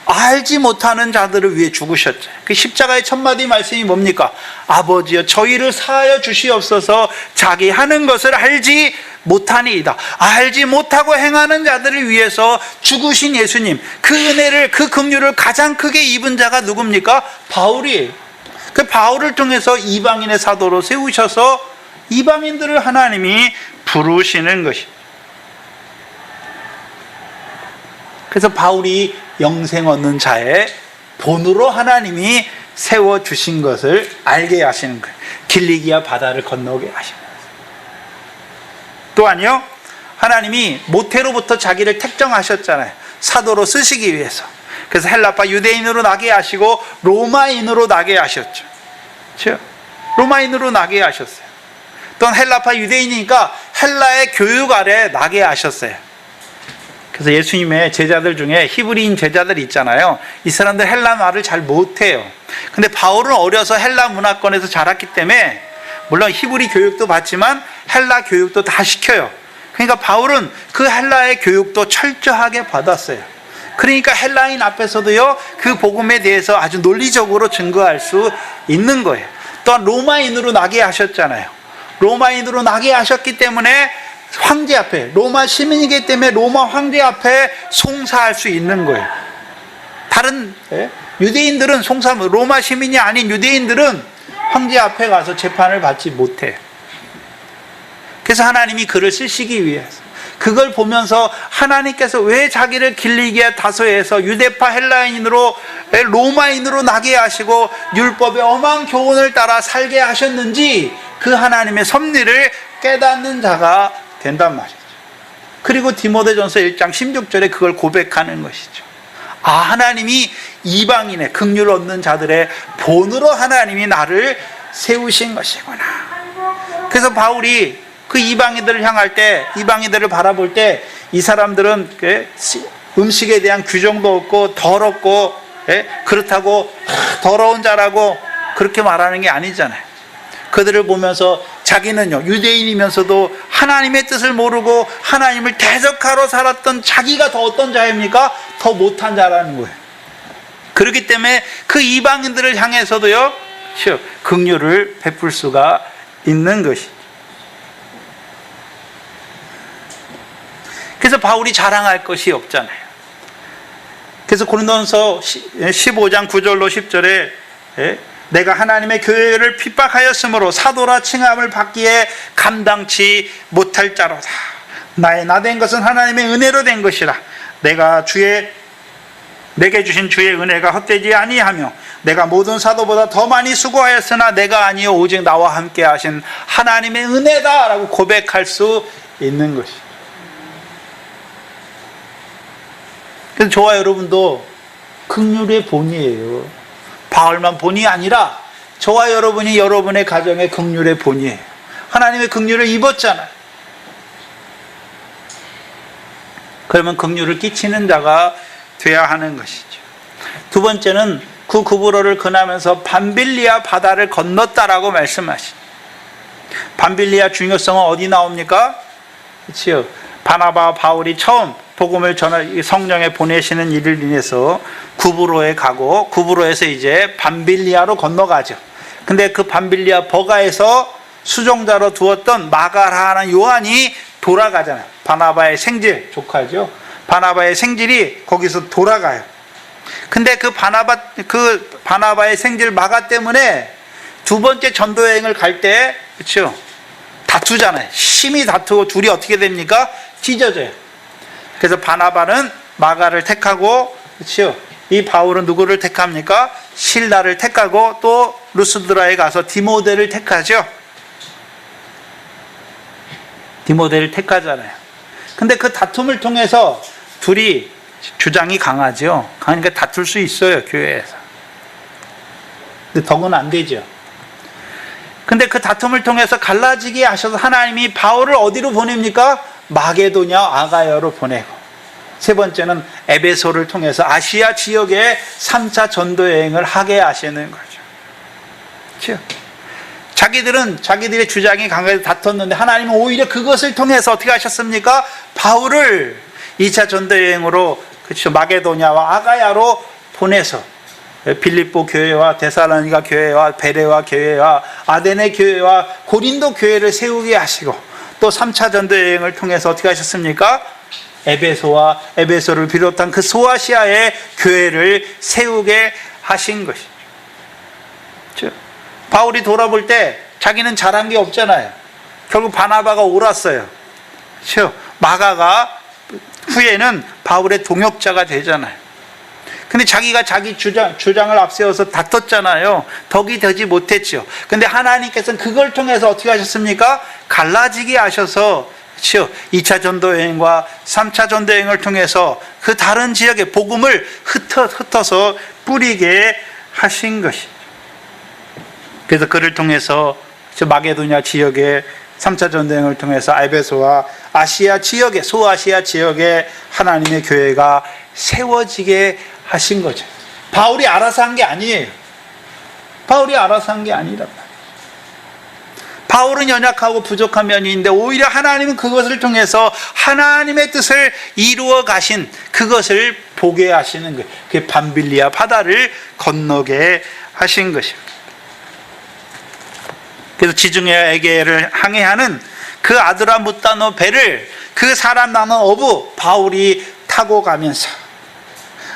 알지 못하는 자들을 위해 죽으셨죠. 그 십자가의 첫 마디 말씀이 뭡니까? 아버지여 저희를 사하여 주시옵소서, 자기 하는 것을 알지 못하니이다. 알지 못하고 행하는 자들을 위해서 죽으신 예수님, 그 은혜를, 그 긍휼을 가장 크게 입은 자가 누굽니까? 바울이에요. 그 바울을 통해서 이방인의 사도로 세우셔서 이방인들을 하나님이 부르시는 것입니다. 그래서 바울이 영생 얻는 자의 본으로 하나님이 세워주신 것을 알게 하시는 거예요. 길리기아 바다를 건너게 하시는 거예요. 또한요, 하나님이 모태로부터 자기를 택정하셨잖아요. 사도로 쓰시기 위해서. 그래서 헬라파 유대인으로 나게 하시고 로마인으로 나게 하셨죠. 그렇죠? 로마인으로 나게 하셨어요. 또한 헬라파 유대인이니까 헬라의 교육 아래 나게 하셨어요. 그래서 예수님의 제자들 중에 히브리인 제자들 있잖아요. 이 사람들 헬라 말을 잘 못해요. 근데 바울은 어려서 헬라 문화권에서 자랐기 때문에 물론 히브리 교육도 받지만 헬라 교육도 다 시켜요. 그러니까 바울은 그 헬라의 교육도 철저하게 받았어요. 그러니까 헬라인 앞에서도요, 그 복음에 대해서 아주 논리적으로 증거할 수 있는 거예요. 또한 로마인으로 나게 하셨잖아요. 로마인으로 나게 하셨기 때문에 황제 앞에, 로마 시민이기 때문에 로마 황제 앞에 송사할 수 있는 거예요. 다른 유대인들은 로마 시민이 아닌 유대인들은 황제 앞에 가서 재판을 받지 못해요. 그래서 하나님이 글을 쓰시기 위해서, 그걸 보면서 하나님께서 왜 자기를 길리기에 다소해서 유대파 헬라인으로 로마인으로 나게 하시고 율법의 엄한 교훈을 따라 살게 하셨는지 그 하나님의 섭리를 깨닫는 자가 된단 말이죠. 그리고 디모데전서 1장 16절에 그걸 고백하는 것이죠. 아, 하나님이 이방인의 긍휼을 얻는 자들의 본으로 하나님이 나를 세우신 것이구나. 그래서 바울이 그 이방인들을 향할 때, 이방인들을 바라볼 때 이 사람들은 음식에 대한 규정도 없고 더럽고 그렇다고 더러운 자라고 그렇게 말하는 게 아니잖아요. 그들을 보면서 자기는요, 유대인이면서도 하나님의 뜻을 모르고 하나님을 대적하러 살았던 자기가 더 어떤 자입니까? 더 못한 자라는 거예요. 그렇기 때문에 그 이방인들을 향해서도요, 긍휼을 베풀 수가 있는 것이죠. 그래서 바울이 자랑할 것이 없잖아요. 그래서 고린도전서 15장 9절로 10절에 내가 하나님의 교회를 핍박하였으므로 사도라 칭함을 받기에 감당치 못할 자로다. 나의 나된 것은 하나님의 은혜로 된 것이라. 내게 주신 주의 은혜가 헛되지 아니하며 내가 모든 사도보다 더 많이 수고하였으나 내가 아니요 오직 나와 함께 하신 하나님의 은혜다라고 고백할 수 있는 것이죠. 그래서 저와 여러분도 긍휼의 본이에요. 바울만 본이 아니라 저와 여러분이 여러분의 가정의 긍휼의 본이에요. 하나님의 긍휼을 입었잖아요. 그러면 긍휼을 끼치는 자가 돼야 하는 것이죠. 두 번째는 그 구브로를 건너면서 밤빌리아 바다를 건넜다라고 말씀하시죠. 밤빌리아 중요성은 어디 나옵니까? 그렇죠. 바나바와 바울이 처음 복음을 성령에 보내시는 일을 인해서 구브로에 가고 구브로에서 이제 밤빌리아로 건너가죠. 근데 그 밤빌리아 버가에서 수종자로 두었던 마가라는 요한이 돌아가잖아요. 바나바의 생질, 조카죠. 바나바의 생질이 거기서 돌아가요. 근데 그 바나바의 생질 마가 때문에 두 번째 전도 여행을 갈 때, 그렇죠? 다투잖아요. 심히 다투고 둘이 어떻게 됩니까? 찢어져요. 그래서 바나바는 마가를 택하고, 그렇죠? 이 바울은 누구를 택합니까? 실라를 택하고 또 루스드라에 가서 디모데를 택하죠. 디모데를 택하잖아요. 근데 그 다툼을 통해서 둘이 주장이 강하죠. 그러니까 다툴 수 있어요, 교회에서. 근데 덕은 안 되죠. 근데 그 다툼을 통해서 갈라지게 하셔서 하나님이 바울을 어디로 보냅니까? 마게도냐 아가야로 보내고, 세 번째는 에베소를 통해서 아시아 지역에 3차 전도 여행을 하게 하시는 거죠. 그렇죠? 자기들의 주장이 강하게 다퉜는데 하나님은 오히려 그것을 통해서 어떻게 하셨습니까? 바울을 2차 전도 여행으로, 그렇죠, 마게도냐와 아가야로 보내서 빌립보 교회와 데살로니가 교회와 베레와 교회와 아데네 교회와 고린도 교회를 세우게 하시고, 또 3차 전도 여행을 통해서 어떻게 하셨습니까? 에베소와 에베소를 비롯한 그 소아시아의 교회를 세우게 하신 것이죠. 그렇죠? 바울이 돌아볼 때 자기는 잘한 게 없잖아요. 결국 바나바가 옳았어요. 그렇죠? 마가가 후에는 바울의 동역자가 되잖아요. 근데 자기가 자기 주장을 앞세워서 다퉜잖아요. 덕이 되지 못했죠. 근데 하나님께서는 그걸 통해서 어떻게 하셨습니까? 갈라지게 하셔서, 그렇죠? 2차 전도 여행과 3차 전도 여행을 통해서 그 다른 지역의 복음을 흩어서 뿌리게 하신 것이죠. 그래서 그를 통해서 마게도냐 지역의 3차 전도 여행을 통해서 에베소와 아시아 지역의, 소아시아 지역의 하나님의 교회가 세워지게 하신 거죠. 바울이 알아서 한 게 아니에요. 바울이 알아서 한 게 아니란 말이에요. 바울은 연약하고 부족한 면이 있는데 오히려 하나님은 그것을 통해서 하나님의 뜻을 이루어 가신 그것을 보게 하시는 거예요. 그게 밤빌리아 바다를 건너게 하신 것입니다. 그래서 지중해에게를 항해하는 그 아드라무타노 배를 그 사람 나는 어부 바울이 타고 가면서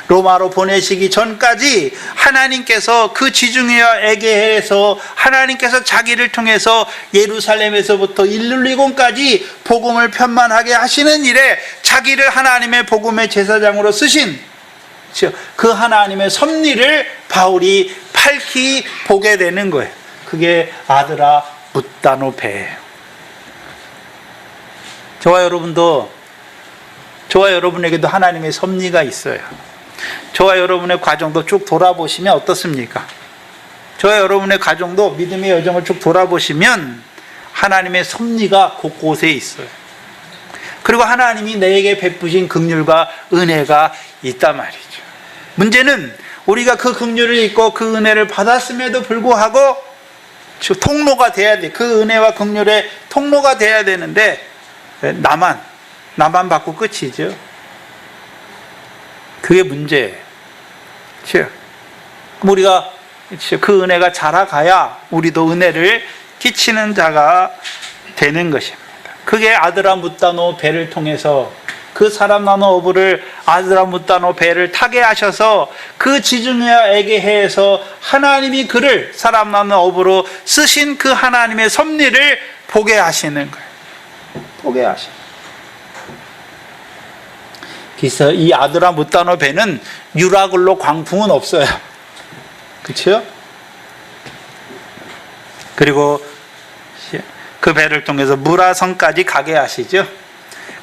로마로 보내시기 전까지 하나님께서 그 지중해에게에서 하나님께서 자기를 통해서 예루살렘에서부터 일룰리곤까지 복음을 편만하게 하시는 일에 자기를 하나님의 복음의 제사장으로 쓰신 그 하나님의 섭리를 바울이 밝히 보게 되는 거예요. 그게 아드라무타노 배예요. 저와 여러분에게도 하나님의 섭리가 있어요. 저와 여러분의 과정도 쭉 돌아보시면 어떻습니까? 저와 여러분의 가정도 믿음의 여정을 쭉 돌아보시면 하나님의 섭리가 곳곳에 있어요. 그리고 하나님이 내게 베푸신 긍휼과 은혜가 있단 말이죠. 문제는 우리가 그 긍휼을 잊고 그 은혜를 받았음에도 불구하고 통로가 돼야 돼. 그 은혜와 긍휼의 통로가 돼야 되는데 나만 받고 끝이죠. 그게 문제예요. 우리가 그 은혜가 자라가야 우리도 은혜를 끼치는 자가 되는 것입니다. 그게 아드라무타노 배를 통해서 그 사람 나노 어부를 아드라무타노 배를 타게 하셔서 그 지중해에게 해서 하나님이 그를 사람 나노 어부로 쓰신 그 하나님의 섭리를 보게 하시는 거예요. 보게 하시는 거예요. 그래서 이 아드라무타노 배는 유라굴로 광풍은 없어요. 그렇죠? 그리고 그 배를 통해서 무라성까지 가게 하시죠.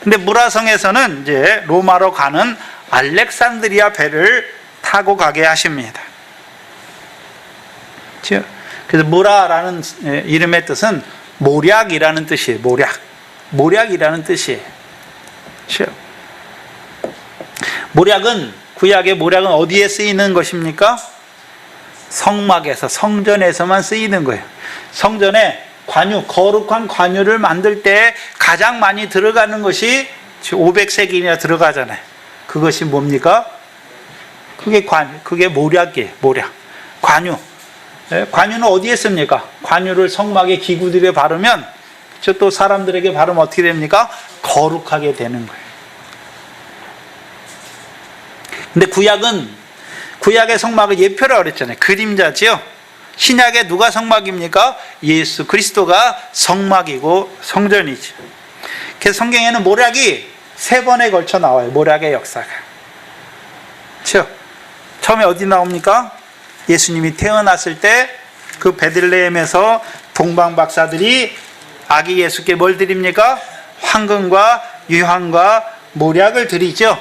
근데 무라성에서는 이제 로마로 가는 알렉산드리아 배를 타고 가게 하십니다. 그렇죠? 그래서 무라라는 이름의 뜻은 모략이라는 뜻이에요. 모략이라는 뜻이에요. 그렇죠? 구약의 모략은 어디에 쓰이는 것입니까? 성막에서, 성전에서만 쓰이는 거예요. 성전에 거룩한 관유를 만들 때 가장 많이 들어가는 것이 500세겔이나 들어가잖아요. 그것이 뭡니까? 그게 모략이에요. 관유. 관유는 어디에 씁니까? 관유를 성막의 기구들에 바르면 또 사람들에게 바르면 어떻게 됩니까? 거룩하게 되는 거예요. 근데 구약의 성막을 예표라고 그랬잖아요. 그림자지요. 신약의 누가 성막입니까? 예수 그리스도가 성막이고 성전이죠. 그래서 성경에는 모략이 3번에 걸쳐 나와요. 모략의 역사가. 그렇죠? 처음에 어디 나옵니까? 예수님이 태어났을 때 그 베들레헴에서 동방 박사들이 아기 예수께 뭘 드립니까? 황금과 유황과 모략을 드리죠.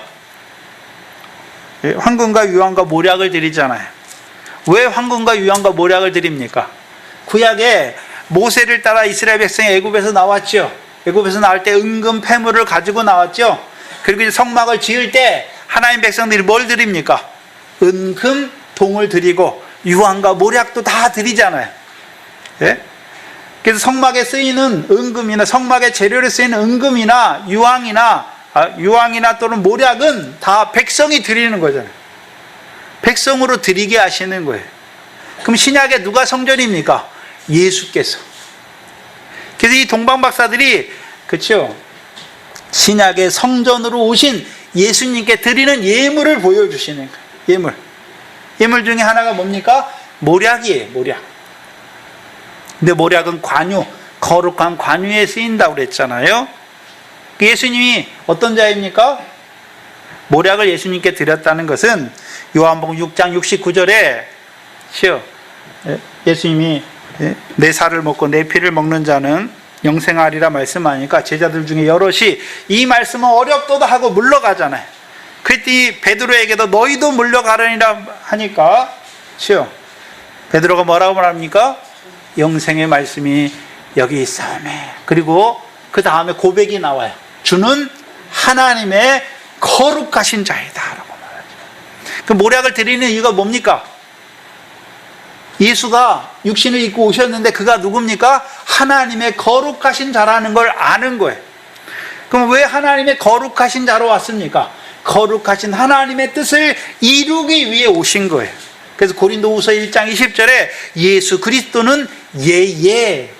황금과 유황과 모략을 드리잖아요. 왜 황금과 유황과 모략을 드립니까? 구약에 모세를 따라 이스라엘 백성이 애굽에서 나왔죠. 애굽에서 나올 때 은금 폐물을 가지고 나왔죠. 그리고 이제 성막을 지을 때 하나님 백성들이 뭘 드립니까? 은금 동을 드리고 유황과 모략도 다 드리잖아요. 예? 그래서 성막에 쓰이는 은금이나 성막의 재료로 쓰이는 은금이나 유황이나 또는 모략은 다 백성이 드리는 거잖아요. 백성으로 드리게 하시는 거예요. 그럼 신약에 누가 성전입니까? 예수께서. 그래서 이 동방박사들이 그렇죠? 신약의 성전으로 오신 예수님께 드리는 예물을 보여주시는 거예요. 예물 중에 하나가 뭡니까? 모략이에요. 모략. 근데 모략은 거룩한 관유에 쓰인다고 그랬잖아요. 예수님이 어떤 자입니까? 모략을 예수님께 드렸다는 것은 요한복음 6장 69절에 예수님이 내 살을 먹고 내 피를 먹는 자는 영생하리라 말씀하니까 제자들 중에 여럿이 이 말씀은 어렵도다 하고 물러가잖아요. 그랬더니 베드로에게도 너희도 물러가려니라 하니까 베드로가 뭐라고 말합니까? 영생의 말씀이 여기 있사오매. 그리고 그 다음에 고백이 나와요. 주는 하나님의 거룩하신 자이다 라고 말하죠. 그 모략을 드리는 이유가 뭡니까? 예수가 육신을 입고 오셨는데 그가 누굽니까? 하나님의 거룩하신 자라는 걸 아는 거예요. 그럼 왜 하나님의 거룩하신 자로 왔습니까? 거룩하신 하나님의 뜻을 이루기 위해 오신 거예요. 그래서 고린도후서 1장 20절에 예수 그리스도는 예.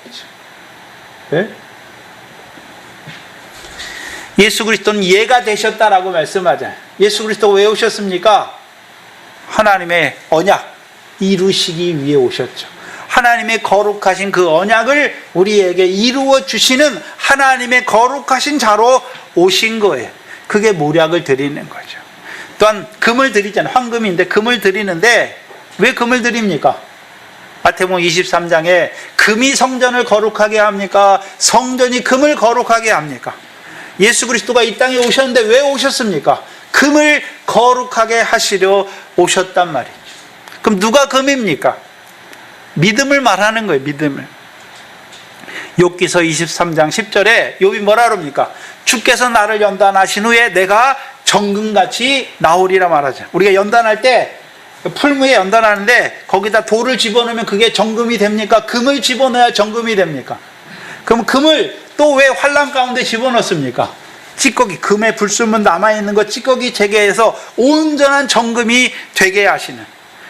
예수 그리스도는 예가 되셨다라고 말씀하잖아요. 예수 그리스도가 왜 오셨습니까? 하나님의 언약 이루시기 위해 오셨죠. 하나님의 거룩하신 그 언약을 우리에게 이루어 주시는 하나님의 거룩하신 자로 오신 거예요. 그게 모략을 드리는 거죠. 또한 금을 드리잖아요. 황금인데 금을 드리는데 왜 금을 드립니까? 마태복음 23장에 금이 성전을 거룩하게 합니까? 성전이 금을 거룩하게 합니까? 예수 그리스도가 이 땅에 오셨는데 왜 오셨습니까? 금을 거룩하게 하시려 오셨단 말이죠. 그럼 누가 금입니까? 믿음을 말하는 거예요. 믿음을. 욥기서 23장 10절에 욥이 뭐라 그럽니까? 주께서 나를 연단하신 후에 내가 정금같이 나오리라 말하죠. 우리가 연단할 때 풀무에 연단하는데 거기다 돌을 집어넣으면 그게 정금이 됩니까? 금을 집어넣어야 정금이 됩니까? 그럼 금을 또 왜 환란 가운데 집어넣습니까? 찌꺼기, 금의 불순물 남아있는 거 찌꺼기 제거해서 온전한 정금이 되게 하시는.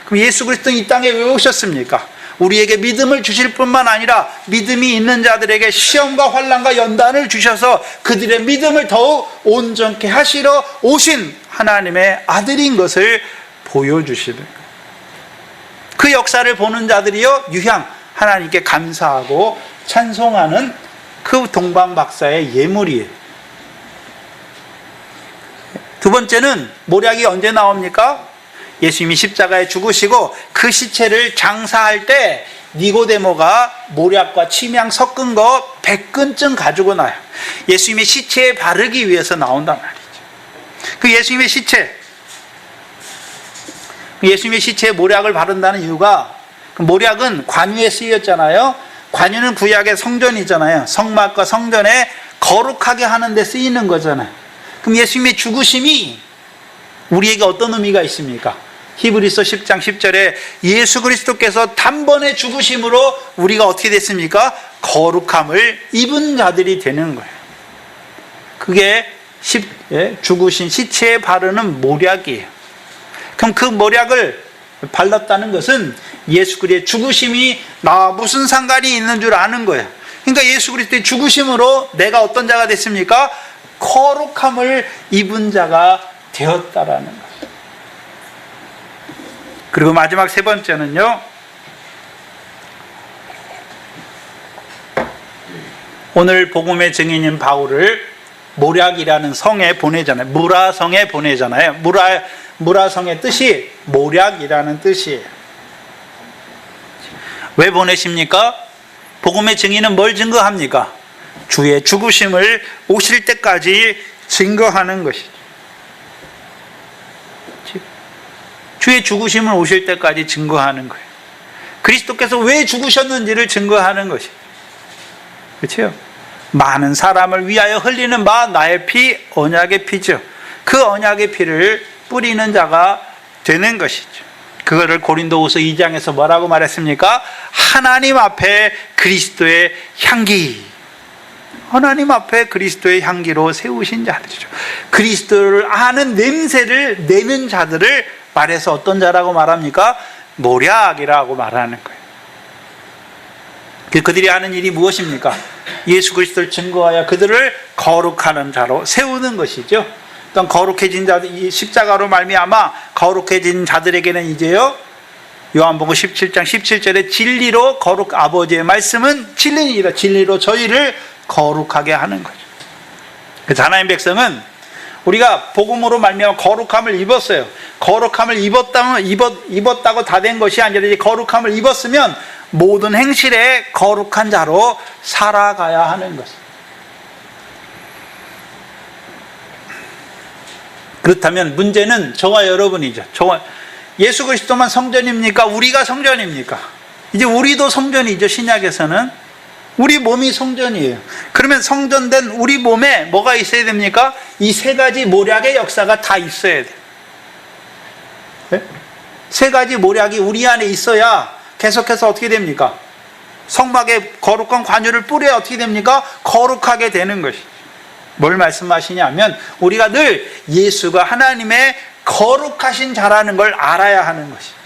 그럼 예수 그리스도는 이 땅에 왜 오셨습니까? 우리에게 믿음을 주실 뿐만 아니라 믿음이 있는 자들에게 시험과 환난과 연단을 주셔서 그들의 믿음을 더욱 온전케 하시러 오신 하나님의 아들인 것을 보여주시는 거예요. 그 역사를 보는 자들이요 유향 하나님께 감사하고 찬송하는 그 동방박사의 예물이에요. 두 번째는 모략이 언제 나옵니까? 예수님이 십자가에 죽으시고 그 시체를 장사할 때 니고데모가 모략과 침향 섞은 거 100근쯤 가지고 나요. 예수님의 시체에 바르기 위해서 나온단 말이죠. 그 예수님의 시체에 모략을 바른다는 이유가, 모략은 관유에 쓰였잖아요. 관유는 구약의 성전이잖아요. 성막과 성전에 거룩하게 하는 데 쓰이는 거잖아요. 그럼 예수님의 죽으심이 우리에게 어떤 의미가 있습니까? 히브리서 10장 10절에 예수 그리스도께서 단번에 죽으심으로 우리가 어떻게 됐습니까? 거룩함을 입은 자들이 되는 거예요. 그게 죽으신 시체에 바르는 모략이에요. 그럼 그 모략을 발랐다는 것은 예수 그리스도의 죽으심이 나와 무슨 상관이 있는 줄 아는 거예요. 그러니까 예수 그리스도의 죽으심으로 내가 어떤 자가 됐습니까? 거룩함을 입은 자가 되었다라는 거예요. 그리고 마지막 세 번째는요, 오늘 복음의 증인인 바울을 모략이라는 성에 보내잖아요. 무라성에 보내잖아요. 무라성의 뜻이 모략이라는 뜻이에요. 왜 보내십니까? 복음의 증인은 뭘 증거합니까? 주의 죽으심을 오실 때까지 증거하는 것이죠. 주의 죽으심을 오실 때까지 증거하는 거예요. 그리스도께서 왜 죽으셨는지를 증거하는 것이죠. 그렇죠? 많은 사람을 위하여 흘리는 바 나의 피, 언약의 피죠. 그 언약의 피를 뿌리는 자가 되는 것이죠. 그거를 고린도후서 2장에서 뭐라고 말했습니까? 하나님 앞에 그리스도의 향기. 하나님 앞에 그리스도의 향기로 세우신 자들이죠. 그리스도를 아는 냄새를 내는 자들을 말해서 어떤 자라고 말합니까? 모략이라고 말하는 거예요. 그들이 하는 일이 무엇입니까? 예수 그리스도를 증거하여 그들을 거룩하는 자로 세우는 것이죠. 또 거룩해진 자들, 이 십자가로 말미암아 거룩해진 자들에게는 이제요, 요한복음 17장 17절에 진리로 거룩, 아버지의 말씀은 진리니라, 진리로 저희를 거룩하게 하는 거죠. 그래서 하나님 백성은 우리가 복음으로 말미암아 거룩함을 입었어요. 거룩함을 입었다고 다 된 것이 아니라 이제 거룩함을 입었으면 모든 행실에 거룩한 자로 살아가야 하는 것입니다. 그렇다면 문제는 저와 여러분이죠. 예수 그리스도만 성전입니까? 우리가 성전입니까? 이제 우리도 성전이죠. 신약에서는 우리 몸이 성전이에요. 그러면 성전된 우리 몸에 뭐가 있어야 됩니까? 이 세 가지 모략의 역사가 다 있어야 돼요. 네? 세 가지 모략이 우리 안에 있어야 계속해서 어떻게 됩니까? 성막에 거룩한 관유를 뿌려야 어떻게 됩니까? 거룩하게 되는 것이죠. 뭘 말씀하시냐면 우리가 늘 예수가 하나님의 거룩하신 자라는 걸 알아야 하는 것이죠.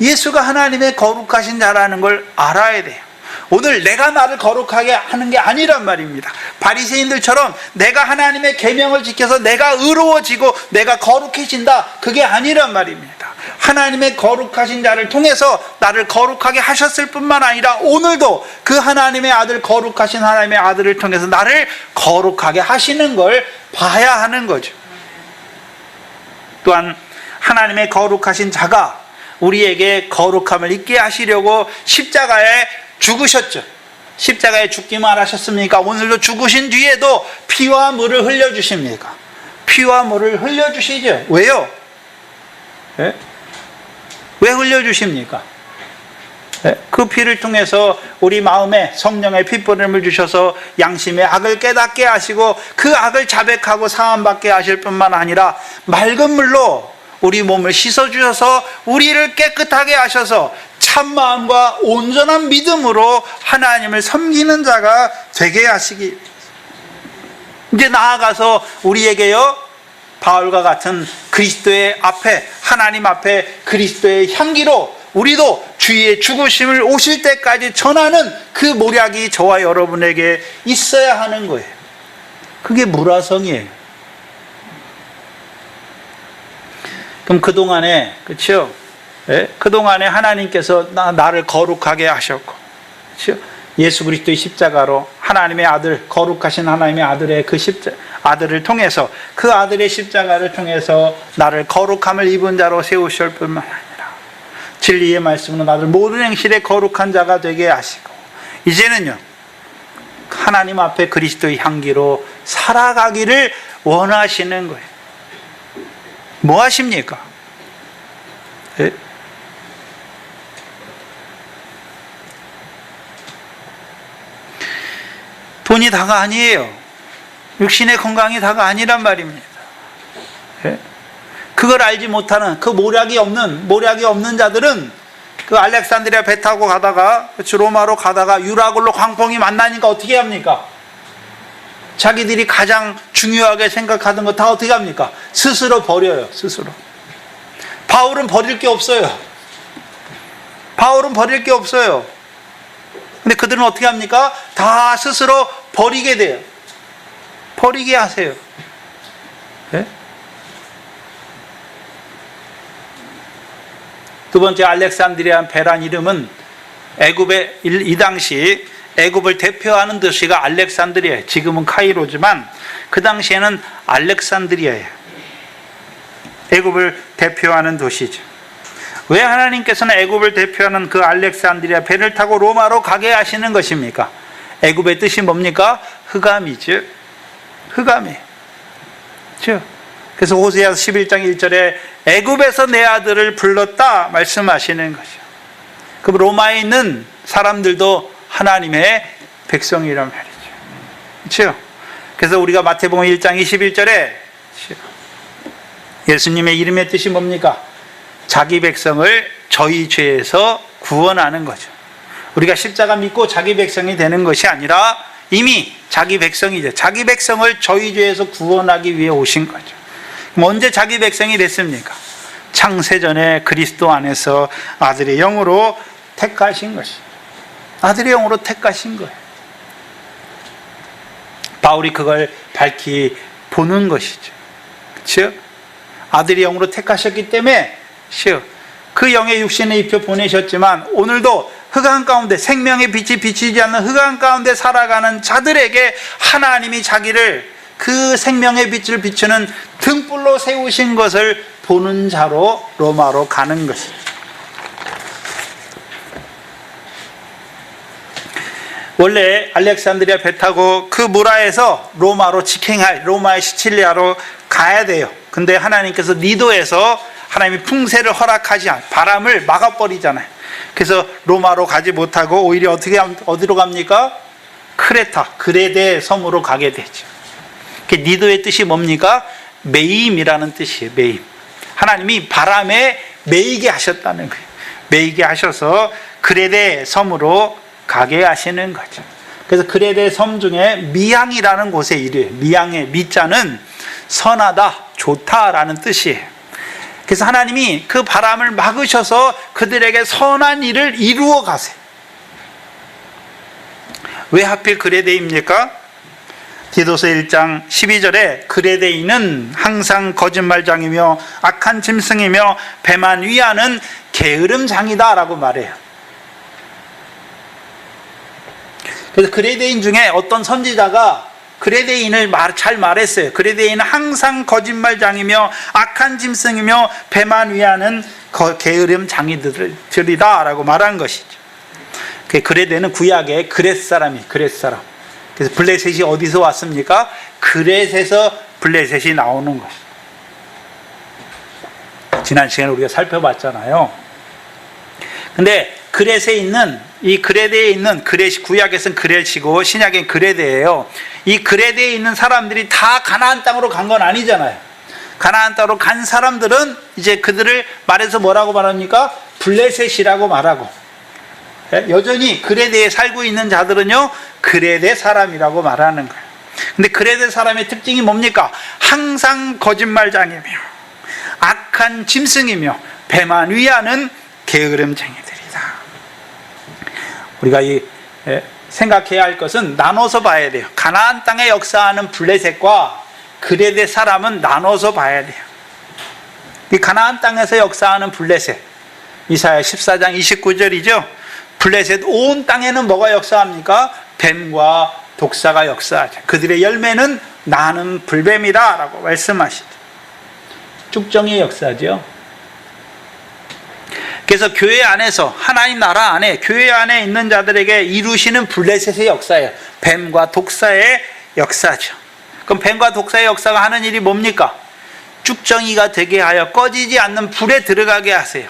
예수가 하나님의 거룩하신 자라는 걸 알아야 돼요. 오늘 내가 나를 거룩하게 하는 게 아니란 말입니다. 바리새인들처럼 내가 하나님의 계명을 지켜서 내가 의로워지고 내가 거룩해진다, 그게 아니란 말입니다. 하나님의 거룩하신 자를 통해서 나를 거룩하게 하셨을 뿐만 아니라 오늘도 그 하나님의 아들, 거룩하신 하나님의 아들을 통해서 나를 거룩하게 하시는 걸 봐야 하는 거죠. 또한 하나님의 거룩하신 자가 우리에게 거룩함을 있게 하시려고 십자가에 죽으셨죠. 십자가에 죽기만 하셨습니까? 오늘도 죽으신 뒤에도 피와 물을 흘려주십니까? 피와 물을 흘려주시죠. 왜요? 네? 왜 흘려주십니까? 네? 그 피를 통해서 우리 마음에 성령의 핏부림을 주셔서 양심의 악을 깨닫게 하시고 그 악을 자백하고 사함받게 하실 뿐만 아니라 맑은 물로 우리 몸을 씻어주셔서 우리를 깨끗하게 하셔서 참마음과 온전한 믿음으로 하나님을 섬기는 자가 되게 하시기. 이제 나아가서 우리에게요, 바울과 같은 그리스도의 앞에, 하나님 앞에 그리스도의 향기로 우리도 주의 죽으심을 오실 때까지 전하는 그 모략이 저와 여러분에게 있어야 하는 거예요. 그게 무라성이에요. 그럼 그동안에, 그렇죠? 예? 그동안에 하나님께서 나를 거룩하게 하셨고, 그렇죠? 예수 그리스도의 십자가로 하나님의 아들, 거룩하신 하나님의 아들의 그 아들을 통해서, 그 아들의 십자가를 통해서 나를 거룩함을 입은 자로 세우실 뿐만 아니라 진리의 말씀으로 나를 모든 행실에 거룩한 자가 되게 하시고, 이제는요 하나님 앞에 그리스도의 향기로 살아가기를 원하시는 거예요. 뭐 하십니까? 예? 돈이 다가 아니에요. 육신의 건강이 다가 아니란 말입니다. 예? 그걸 알지 못하는, 그 모략이 없는 자들은 그 알렉산드리아 배 타고 가다가 로마로 가다가 유라굴로 광풍이 만나니까 어떻게 합니까? 자기들이 가장 중요하게 생각하던 거 다 어떻게 합니까? 스스로 버려요. 스스로. 바울은 버릴 게 없어요. 바울은 버릴 게 없어요. 근데 그들은 어떻게 합니까? 다 스스로 버리게 돼요. 버리게 하세요. 네? 두 번째 알렉산드리아 배란 이름은 애굽의 이 당시 애굽을 대표하는 도시가 알렉산드리아예요. 지금은 카이로지만 그 당시에는 알렉산드리아예요. 애굽을 대표하는 도시죠. 왜 하나님께서는 애굽을 대표하는 그 알렉산드리아 배를 타고 로마로 가게 하시는 것입니까? 애굽의 뜻이 뭡니까? 흑암이죠. 흑암이에요. 그렇죠? 그래서 호세아서 11장 1절에 애굽에서 내 아들을 불렀다 말씀하시는 거죠. 그럼 로마에 있는 사람들도 하나님의 백성이란 말이죠. 그렇죠? 그래서 우리가 마태복음 1장 21절에 예수님의 이름의 뜻이 뭡니까? 자기 백성을 저희 죄에서 구원하는 거죠. 우리가 십자가 믿고 자기 백성이 되는 것이 아니라 이미 자기 백성이죠. 자기 백성을 저희 죄에서 구원하기 위해 오신 거죠. 그럼 언제 자기 백성이 됐습니까? 창세전에 그리스도 안에서 아들의 영으로 택하신 것이죠. 아들의 영으로 택하신 거예요. 바울이 그걸 밝히 보는 것이죠. 그렇죠? 아들의 영으로 택하셨기 때문에 그 영의 육신을 입혀 보내셨지만 오늘도 흑암 가운데 생명의 빛이 비치지 않는 흑암 가운데 살아가는 자들에게 하나님이 자기를 그 생명의 빛을 비추는 등불로 세우신 것을 보는 자로 로마로 가는 것이죠. 원래 알렉산드리아 배 타고 그 무라에서 로마로 직행할, 로마의 시칠리아로 가야 돼요. 근데 하나님께서 니도에서 하나님이 풍세를 허락하지 않아요. 바람을 막아버리잖아요. 그래서 로마로 가지 못하고 오히려 어디로 갑니까? 크레타, 그레데 섬으로 가게 되죠. 니도의 뜻이 뭡니까? 메임이라는 뜻이에요. 메임. 하나님이 바람에 메이게 하셨다는 거예요. 메이게 하셔서 그레데 섬으로 가게 하시는 거죠. 그래서 그레데 섬 중에 미양이라는 곳에 이르요. 미양의 미자는 선하다, 좋다라는 뜻이에요. 그래서 하나님이 그 바람을 막으셔서 그들에게 선한 일을 이루어 가세요. 왜 하필 그레데입니까? 디도서 1장 12절에 그레데인은 항상 거짓말장이며 악한 짐승이며 배만 위하는 게으름장이다 라고 말해요. 그래서 그레데인 중에 어떤 선지자가 그레데인을 잘 말했어요. 그레데인은 항상 거짓말장이며 악한 짐승이며 배만 위하는 게으름장이들이다 라고 말한 것이죠. 그레데는 구약의 그렛 사람이 그렛 사람. 그래서 블레셋이 어디서 왔습니까? 그렛에서 블레셋이 나오는 것. 지난 시간에 우리가 살펴봤잖아요. 근데 그렛에 있는 이 그레데에 있는 그렛이 구약에서는 그렛이고 신약엔 그레데예요. 이 그레데에 있는 사람들이 다 가나안 땅으로 간 건 아니잖아요. 가나안 땅으로 간 사람들은 이제 그들을 말해서 뭐라고 말합니까? 블레셋이라고 말하고, 여전히 그레데에 살고 있는 자들은요 그레데 사람이라고 말하는 거예요. 근데 그레데 사람의 특징이 뭡니까? 항상 거짓말장이며 악한 짐승이며 배만 위하는 게으름쟁이들이다. 우리가 생각해야 할 것은 나눠서 봐야 돼요. 가나안 땅에 역사하는 블레셋과 그레데 사람은 나눠서 봐야 돼요. 이 가나안 땅에서 역사하는 블레셋, 이사야 14장 29절이죠. 블레셋 온 땅에는 뭐가 역사합니까? 뱀과 독사가 역사하죠. 그들의 열매는 나는 불뱀이다 라고 말씀하시죠. 쭉정의 역사죠. 그래서 교회 안에서, 하나님 나라 안에, 교회 안에 있는 자들에게 이루시는 블레셋의 역사예요. 뱀과 독사의 역사죠. 그럼 뱀과 독사의 역사가 하는 일이 뭡니까? 쭉정이가 되게 하여 꺼지지 않는 불에 들어가게 하세요.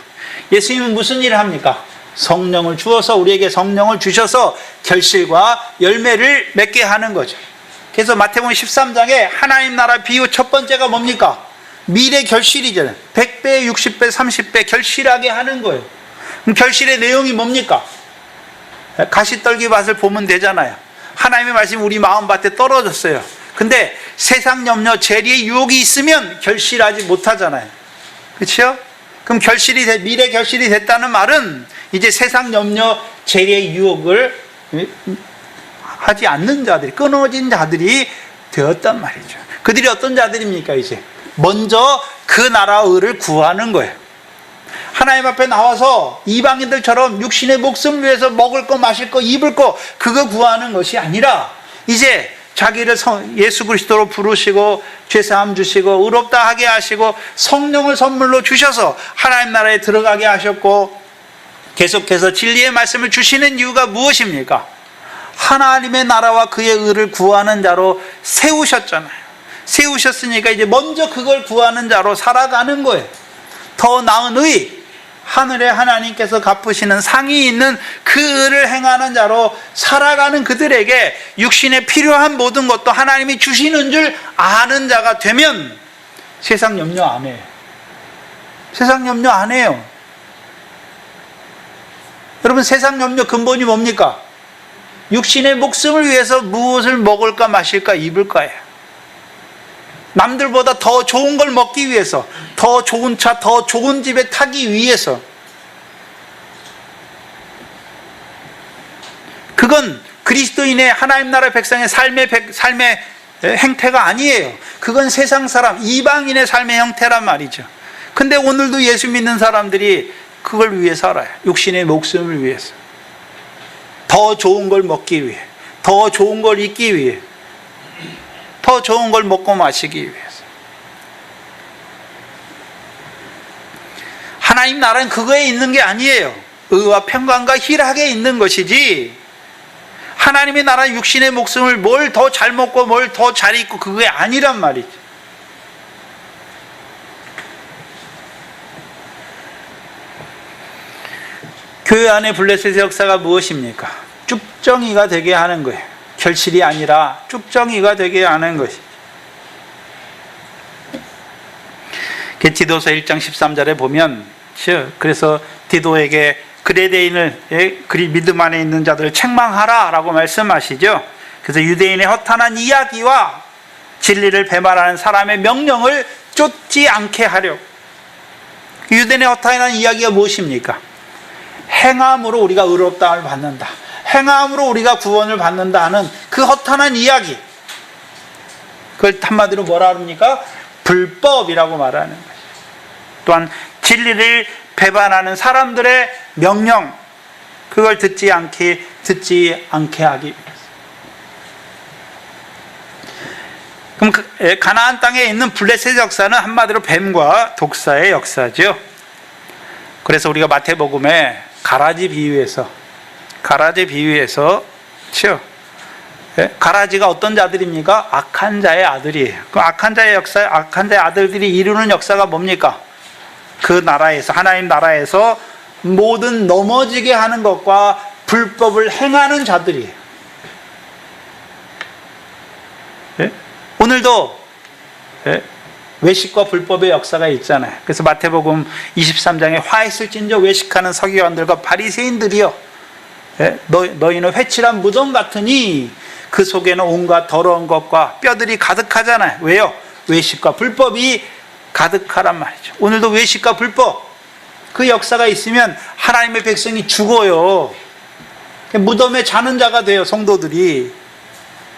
예수님은 무슨 일을 합니까? 성령을 주어서, 우리에게 성령을 주셔서 결실과 열매를 맺게 하는 거죠. 그래서 마태복음 13장에 하나님 나라 비유 첫 번째가 뭡니까? 미래 결실이잖아요. 100배, 60배, 30배 결실하게 하는 거예요. 그럼 결실의 내용이 뭡니까? 가시떨기밭을 보면 되잖아요. 하나님의 말씀이 우리 마음밭에 떨어졌어요. 근데 세상 염려, 재리의 유혹이 있으면 결실하지 못하잖아요. 그렇죠? 그럼 미래 결실이 됐다는 말은 이제 세상 염려, 재리의 유혹을 하지 않는 자들이, 끊어진 자들이 되었단 말이죠. 그들이 어떤 자들입니까? 이제 먼저 그 나라의 의를 구하는 거예요. 하나님 앞에 나와서 이방인들처럼 육신의 목숨을 위해서 먹을 거, 마실 거, 입을 거 그거 구하는 것이 아니라 이제 자기를 예수 그리스도로 부르시고 죄사함 주시고 의롭다 하게 하시고 성령을 선물로 주셔서 하나님 나라에 들어가게 하셨고, 계속해서 진리의 말씀을 주시는 이유가 무엇입니까? 하나님의 나라와 그의 의를 구하는 자로 세우셨잖아요. 세우셨으니까 이제 먼저 그걸 구하는 자로 살아가는 거예요. 더 나은 의, 하늘의 하나님께서 갚으시는 상이 있는 그 의를 행하는 자로 살아가는 그들에게 육신에 필요한 모든 것도 하나님이 주시는 줄 아는 자가 되면 세상 염려 안 해요. 세상 염려 안 해요. 여러분, 세상 염려 근본이 뭡니까? 육신의 목숨을 위해서 무엇을 먹을까 마실까 입을까예요. 남들보다 더 좋은 걸 먹기 위해서, 더 좋은 차, 더 좋은 집에 타기 위해서. 그건 그리스도인의 하나님 나라 백성의 삶의 행태가 아니에요. 그건 세상 사람, 이방인의 삶의 형태란 말이죠. 근데 오늘도 예수 믿는 사람들이 그걸 위해 살아요. 육신의 목숨을 위해서. 더 좋은 걸 먹기 위해, 더 좋은 걸 입기 위해, 더 좋은 걸 먹고 마시기 위해서. 하나님 나라는 그거에 있는 게 아니에요. 의와 평강과 희락에 있는 것이지, 하나님의 나라 육신의 목숨을 뭘 더 잘 먹고 뭘 더 잘 입고 그게 아니란 말이죠. 교회 안에 블레셋의 역사가 무엇입니까? 쭉정이가 되게 하는 거예요. 결실이 아니라 쭉정이가 되게 하는 것이. 디도서 1장 13절에 보면, 그래서 디도에게 그레데인을, 그리 믿음 안에 있는 자들을 책망하라 라고 말씀하시죠. 그래서 유대인의 허탄한 이야기와 진리를 배말하는 사람의 명령을 쫓지 않게 하려고. 유대인의 허탄한 이야기가 무엇입니까? 행함으로 우리가 의롭다함을 받는다, 행함으로 우리가 구원을 받는다 하는 그 허탄한 이야기, 그걸 한마디로 뭐라 합니까? 불법이라고 말하는 거죠. 또한 진리를 배반하는 사람들의 명령, 그걸 듣지 않게 하기 위해서. 그럼 가나안 땅에 있는 블레셋의 역사는 한마디로 뱀과 독사의 역사죠. 그래서 우리가 마태복음에 가라지 비유에서 그렇죠? 가라지가 어떤 자들입니까? 악한 자의 아들이에요. 그 악한 자의 아들들이 이루는 역사가 뭡니까? 그 나라에서, 하나님 나라에서 모든 넘어지게 하는 것과 불법을 행하는 자들이에요. 오늘도 외식과 불법의 역사가 있잖아요. 그래서 마태복음 23장에 화 있을진저 외식하는 서기관들과 바리새인들이요, 너희는 회칠한 무덤 같으니 그 속에는 온갖 더러운 것과 뼈들이 가득하잖아요. 왜요? 외식과 불법이 가득하란 말이죠. 오늘도 외식과 불법, 그 역사가 있으면 하나님의 백성이 죽어요. 무덤에 자는 자가 돼요, 성도들이.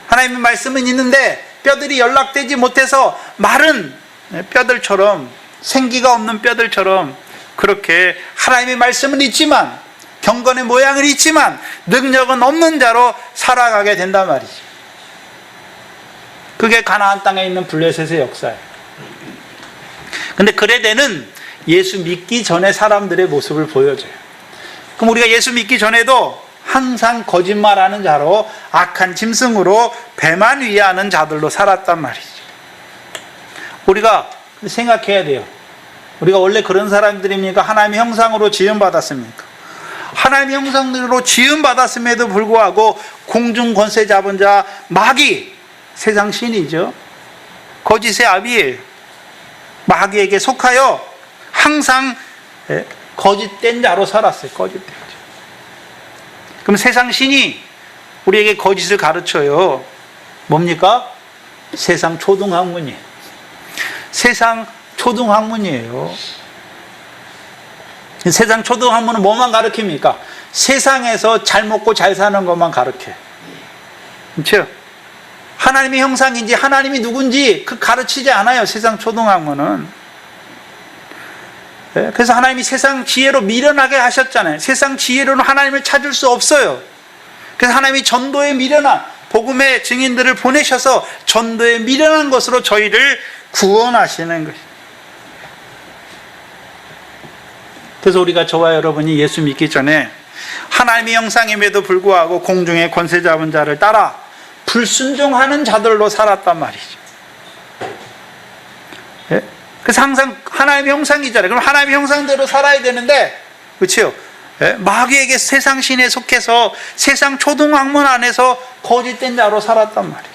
하나님의 말씀은 있는데 뼈들이 연락되지 못해서 마른 뼈들처럼, 생기가 없는 뼈들처럼, 그렇게 하나님의 말씀은 있지만, 경건의 모양은 있지만 능력은 없는 자로 살아가게 된단 말이죠. 그게 가나안 땅에 있는 블레셋의 역사예요. 근데 그레데는 예수 믿기 전에 사람들의 모습을 보여줘요. 그럼 우리가 예수 믿기 전에도 항상 거짓말하는 자로, 악한 짐승으로 배만 위하는 자들로 살았단 말이죠. 우리가 생각해야 돼요. 우리가 원래 그런 사람들입니까? 하나님의 형상으로 지음받았습니까? 하나님의 형상으로 지음받았음에도 불구하고 공중 권세 잡은 자 마귀, 세상 신이죠, 거짓의 아비예요. 마귀에게 속하여 항상 거짓된 자로 살았어요. 거짓된 자. 그럼 세상 신이 우리에게 거짓을 가르쳐요. 뭡니까? 세상 초등학문이에요. 세상 초등학문이에요. 세상 초등학문은 뭐만 가르칩니까? 세상에서 잘 먹고 잘 사는 것만 가르쳐요. 그렇죠? 하나님의 형상인지 하나님이 누군지 그 가르치지 않아요, 세상 초등학문은. 그래서 하나님이 세상 지혜로 미련하게 하셨잖아요. 세상 지혜로는 하나님을 찾을 수 없어요. 그래서 하나님이 전도에 미련한, 복음의 증인들을 보내셔서 전도에 미련한 것으로 저희를 구원하시는 것이죠. 그래서 우리가, 저와 여러분이 예수 믿기 전에 하나님의 형상임에도 불구하고 공중의 권세 잡은 자를 따라 불순종하는 자들로 살았단 말이죠. 그래서 항상 하나님의 형상이잖아요. 그럼 하나님의 형상대로 살아야 되는데, 그렇죠? 마귀에게, 세상 신에 속해서 세상 초등학문 안에서 거짓된 자로 살았단 말이죠.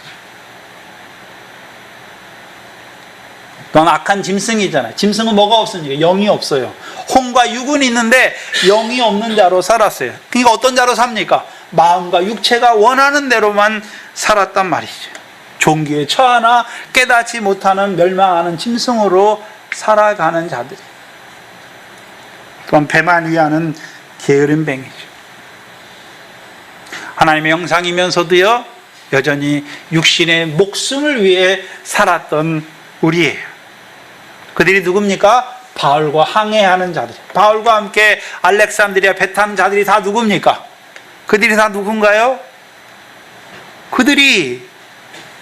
넌 악한 짐승이잖아요. 짐승은 뭐가 없습니까? 영이 없어요. 혼과 육은 있는데 영이 없는 자로 살았어요. 그러니까 어떤 자로 삽니까? 마음과 육체가 원하는 대로만 살았단 말이죠. 종기에 처하나 깨닫지 못하는 멸망하는 짐승으로 살아가는 자들. 또한 배만 위하는 게으른 뱅이죠. 하나님의 형상이면서도요, 여전히 육신의 목숨을 위해 살았던 우리예요. 그들이 누굽니까? 바울과 항해하는 자들. 바울과 함께 알렉산드리아 배 타는 자들이 다 누굽니까? 그들이 다 누군가요? 그들이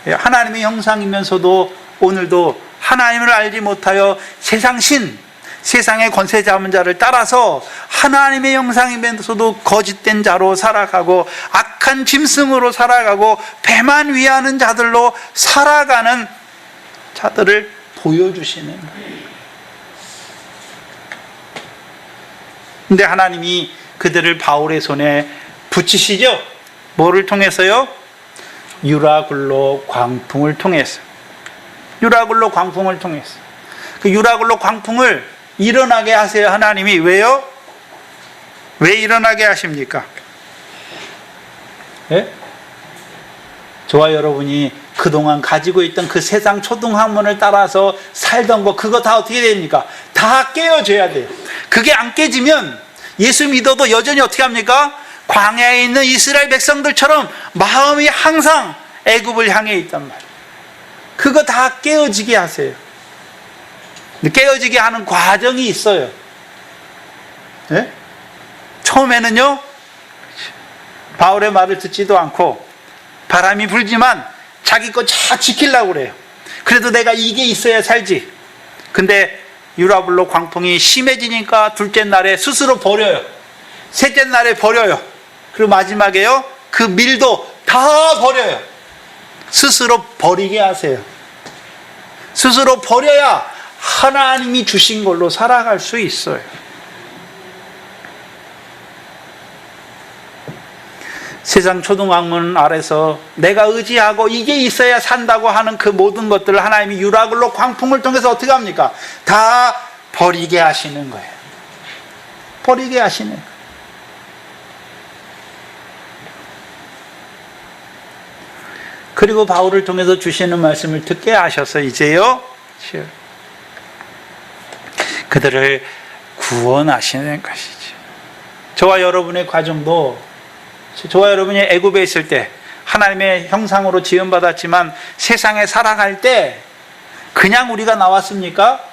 하나님의 형상이면서도 오늘도 하나님을 알지 못하여 세상 신, 세상의 권세 잡은 자를 따라서 하나님의 형상이면서도 거짓된 자로 살아가고 악한 짐승으로 살아가고 배만 위하는 자들로 살아가는 자들을 보여주시는 거예요. 근데 하나님이 그들을 바울의 손에 붙이시죠. 뭐를 통해서요? 유라굴로 광풍을 통해서. 유라굴로 광풍을 통해서. 그 유라굴로 광풍을 일어나게 하세요, 하나님이. 왜요? 왜 일어나게 하십니까? 예? 저와 여러분이 그동안 가지고 있던 그 세상 초등학문을 따라서 살던 거, 그거 다 어떻게 됩니까? 다 깨어져야 돼요. 그게 안 깨지면 예수 믿어도 여전히 어떻게 합니까? 광야에 있는 이스라엘 백성들처럼 마음이 항상 애굽을 향해 있단 말이에요. 그거 다 깨어지게 하세요. 깨어지게 하는 과정이 있어요. 네? 처음에는요, 바울의 말을 듣지도 않고 바람이 불지만 자기 거 잘 지키려고 그래요. 그래도 내가 이게 있어야 살지. 근데 유라블로 광풍이 심해지니까 둘째 날에 스스로 버려요. 셋째 날에 버려요. 그리고 마지막에요, 그 밀도 다 버려요. 스스로 버리게 하세요. 스스로 버려야 하나님이 주신 걸로 살아갈 수 있어요. 세상 초등학문 아래서 내가 의지하고 이게 있어야 산다고 하는 그 모든 것들을 하나님이 유라굴로 광풍을 통해서 어떻게 합니까? 다 버리게 하시는 거예요. 버리게 하시는 거예요. 그리고 바울을 통해서 주시는 말씀을 듣게 하셔서 이제요, 그들을 구원하시는 것이죠. 저와 여러분의 과정도, 저와 여러분이 애굽에 있을 때 하나님의 형상으로 지음받았지만 세상에 살아갈 때 그냥 우리가 나왔습니까?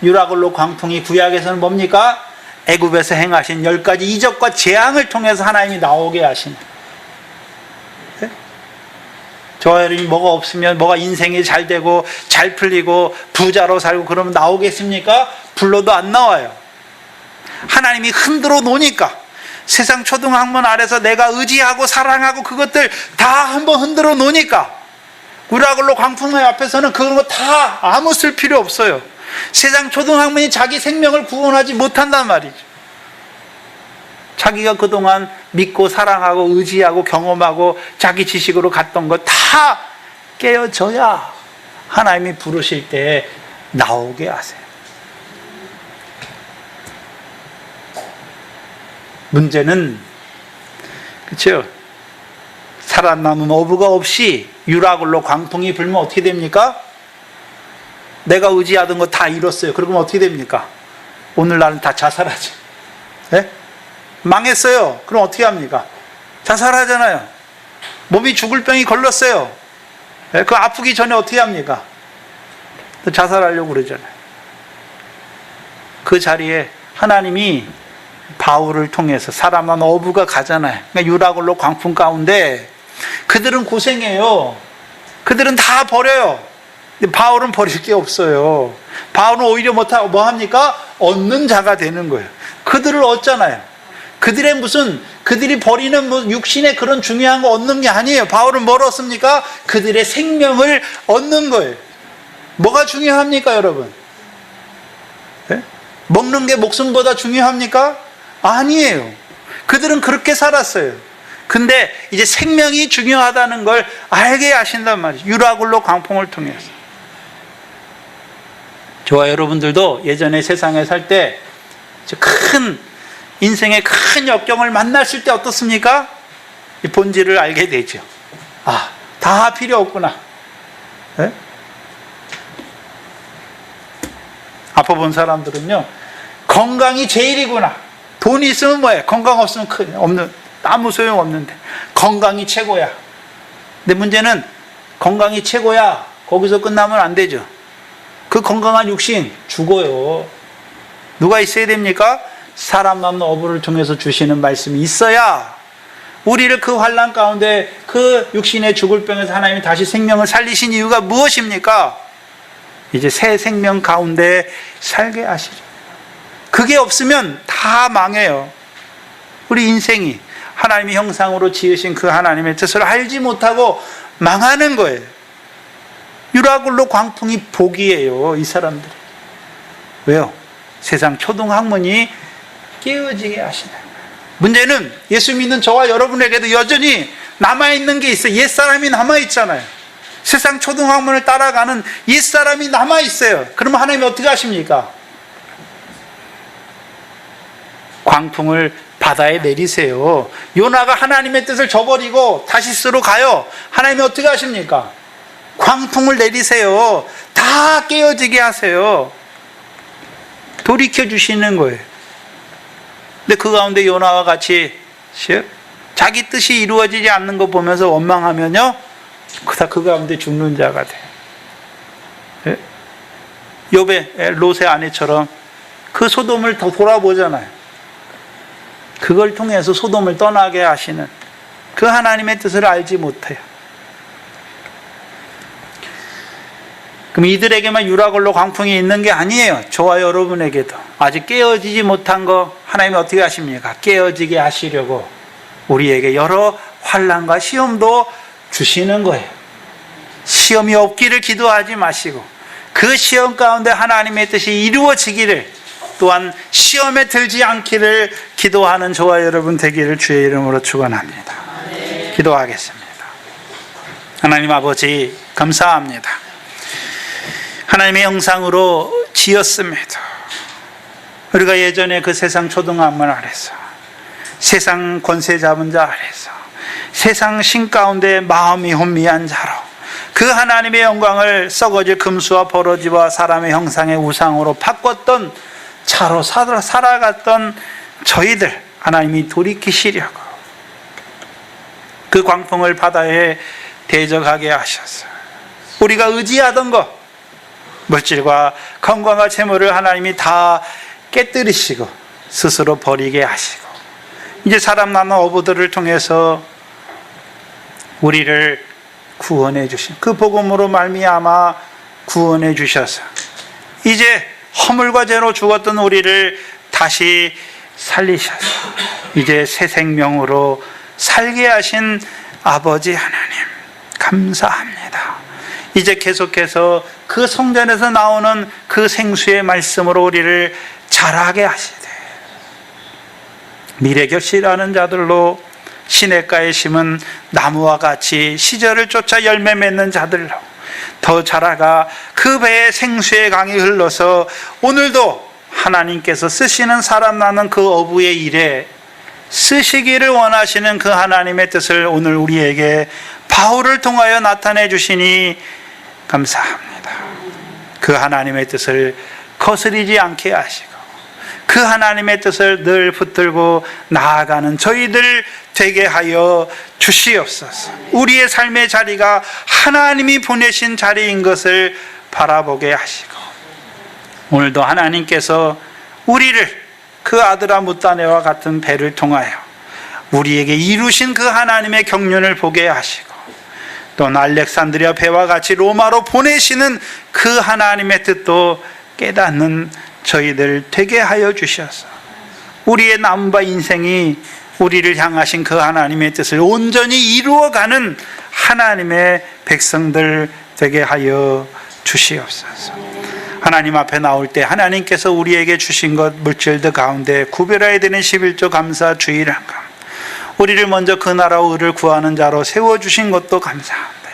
유라굴로 광풍이 구약에서는 뭡니까? 애굽에서 행하신 10가지 이적과 재앙을 통해서 하나님이 나오게 하시는. 네? 저와 여러분이 뭐가 없으면, 뭐가 인생이 잘 되고 잘 풀리고 부자로 살고 그러면 나오겠습니까? 불러도 안 나와요. 하나님이 흔들어 놓으니까, 세상 초등학문 아래서 내가 의지하고 사랑하고 그것들 다 한번 흔들어 놓으니까 유라굴로 광풍의 앞에서는 그런 거 다 아무 쓸 필요 없어요. 세상 초등학문이 자기 생명을 구원하지 못한단 말이죠. 자기가 그동안 믿고 사랑하고 의지하고 경험하고 자기 지식으로 갔던 거 다 깨어져야 하나님이 부르실 때 나오게 하세요. 문제는, 그렇죠? 살아남은 어부가 없이 유라굴로 광풍이 불면 어떻게 됩니까? 내가 의지하던 거 다 잃었어요. 그러면 어떻게 됩니까? 오늘날은 다 자살하죠. 네? 망했어요. 그럼 어떻게 합니까? 자살하잖아요. 몸이 죽을 병이 걸렸어요. 네? 그 아프기 전에 어떻게 합니까? 또 자살하려고 그러잖아요. 그 자리에 하나님이 바울을 통해서, 사람은 어부가 가잖아요. 그러니까 유라굴로 광풍 가운데 그들은 고생해요. 그들은 다 버려요. 근데 바울은 버릴 게 없어요. 바울은 오히려 못하고 뭐 합니까? 얻는 자가 되는 거예요. 그들을 얻잖아요. 그들이 버리는 뭐 육신의 그런 중요한 거 얻는 게 아니에요. 바울은 뭘 얻습니까? 그들의 생명을 얻는 거예요. 뭐가 중요합니까, 여러분? 네? 먹는 게 목숨보다 중요합니까? 아니에요. 그들은 그렇게 살았어요. 근데 이제 생명이 중요하다는 걸 알게 하신단 말이죠. 유라굴로 광풍을 통해서. 저와 여러분들도 예전에 세상에 살 때 큰 인생의 큰 역경을 만났을 때 어떻습니까? 이 본질을 알게 되죠. 아, 다 필요 없구나. 네? 아파본 사람들은요, 건강이 제일이구나. 돈이 있으면 뭐예요? 건강 없으면 아무 소용 없는데 건강이 최고야. 근데 문제는 건강이 최고야, 거기서 끝나면 안 되죠. 그 건강한 육신 죽어요. 누가 있어야 됩니까? 사람 남는 어부를 통해서 주시는 말씀이 있어야 우리를 그 환난 가운데, 그 육신의 죽을 병에서 하나님이 다시 생명을 살리신 이유가 무엇입니까? 이제 새 생명 가운데 살게 하시죠. 그게 없으면 다 망해요. 우리 인생이 하나님의 형상으로 지으신 그 하나님의 뜻을 알지 못하고 망하는 거예요. 유라굴로 광풍이 복이에요, 이 사람들이. 왜요? 세상 초등학문이 깨어지게 하시는 거예요. 문제는 예수 믿는 저와 여러분에게도 여전히 남아있는 게 있어요. 옛사람이 남아있잖아요. 세상 초등학문을 따라가는 옛사람이 남아있어요. 그러면 하나님이 어떻게 하십니까? 광풍을 바다에 내리세요. 요나가 하나님의 뜻을 저버리고 다시스로 가요. 하나님이 어떻게 하십니까? 광풍을 내리세요. 다 깨어지게 하세요. 돌이켜 주시는 거예요. 근데 그 가운데 요나와 같이 자기 뜻이 이루어지지 않는 거 보면서 원망하면요, 그 가운데 죽는 자가 돼요. 욥의 롯의 아내처럼 그 소돔을 더 돌아보잖아요. 그걸 통해서 소돔을 떠나게 하시는 그 하나님의 뜻을 알지 못해요. 그럼 이들에게만 유라굴로 광풍이 있는 게 아니에요. 저와 여러분에게도 아직 깨어지지 못한 거 하나님이 어떻게 하십니까? 깨어지게 하시려고 우리에게 여러 환난과 시험도 주시는 거예요. 시험이 없기를 기도하지 마시고 그 시험 가운데 하나님의 뜻이 이루어지기를, 또한 시험에 들지 않기를 기도하는 저와 여러분 되기를 주의 이름으로 축원합니다. 기도하겠습니다. 하나님 아버지, 감사합니다. 하나님의 형상으로 지었습니다. 우리가 예전에 그 세상 초등학문 아래서, 세상 권세 잡은 자 아래서, 세상 신 가운데 마음이 혼미한 자로 그 하나님의 영광을 썩어질 금수와 버러지와 사람의 형상의 우상으로 바꿨던 차로 살아갔던 저희들, 하나님이 돌이키시려고 그 광풍을 바다에 대적하게 하셨어요. 우리가 의지하던 것, 물질과 건강과 재물을 하나님이 다 깨뜨리시고 스스로 버리게 하시고, 이제 사람 나는 어부들을 통해서 우리를 구원해 주신 그 복음으로 말미암아 구원해 주셔서 이제 허물과 죄로 죽었던 우리를 다시 살리셔서 이제 새 생명으로 살게 하신 아버지 하나님, 감사합니다. 이제 계속해서 그 성전에서 나오는 그 생수의 말씀으로 우리를 자라게 하시되, 미래결실하는 자들로 시냇가에 심은 나무와 같이 시절을 쫓아 열매 맺는 자들로 더 자라가 그 배에 생수의 강이 흘러서 오늘도 하나님께서 쓰시는 사람 나는 그 어부의 일에 쓰시기를 원하시는 그 하나님의 뜻을 오늘 우리에게 바울을 통하여 나타내 주시니 감사합니다. 그 하나님의 뜻을 거스리지 않게 하시고 그 하나님의 뜻을 늘 붙들고 나아가는 저희들 되게 하여 주시옵소서. 우리의 삶의 자리가 하나님이 보내신 자리인 것을 바라보게 하시고, 오늘도 하나님께서 우리를 그 아드라 뭇다네와 같은 배를 통하여 우리에게 이루신 그 하나님의 경륜을 보게 하시고, 또 알렉산드리아 배와 같이 로마로 보내시는 그 하나님의 뜻도 깨닫는 저희들 되게 하여 주셔서 우리의 남바 인생이 우리를 향하신 그 하나님의 뜻을 온전히 이루어가는 하나님의 백성들 되게 하여 주시옵소서. 하나님 앞에 나올 때 하나님께서 우리에게 주신 것 물질들 가운데 구별해야 되는 11조 감사 주일 한감, 우리를 먼저 그 나라와 의를 구하는 자로 세워주신 것도 감사합니다.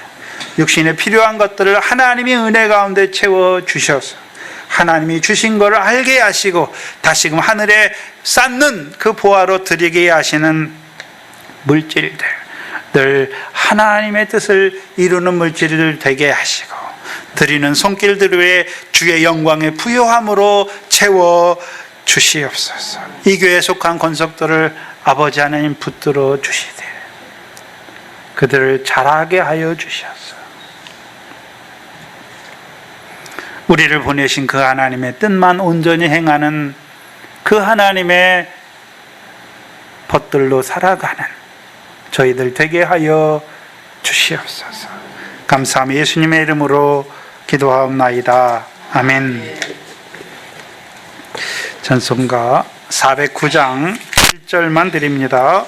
육신에 필요한 것들을 하나님의 은혜 가운데 채워주셔서 하나님이 주신 것을 알게 하시고 다시금 하늘에 쌓는 그 보화로 드리게 하시는 물질들, 늘 하나님의 뜻을 이루는 물질들 되게 하시고 드리는 손길들 위에 주의 영광의 부요함으로 채워 주시옵소서. 이 교회에 속한 권속들을 아버지 하나님 붙들어 주시되 그들을 자라게 하여 주셔서 우리를 보내신 그 하나님의 뜻만 온전히 행하는 그 하나님의 벗들로 살아가는 저희들 되게 하여 주시옵소서. 감사하며 예수님의 이름으로 기도하옵나이다. 아멘. 찬송가 409장 1절만 드립니다.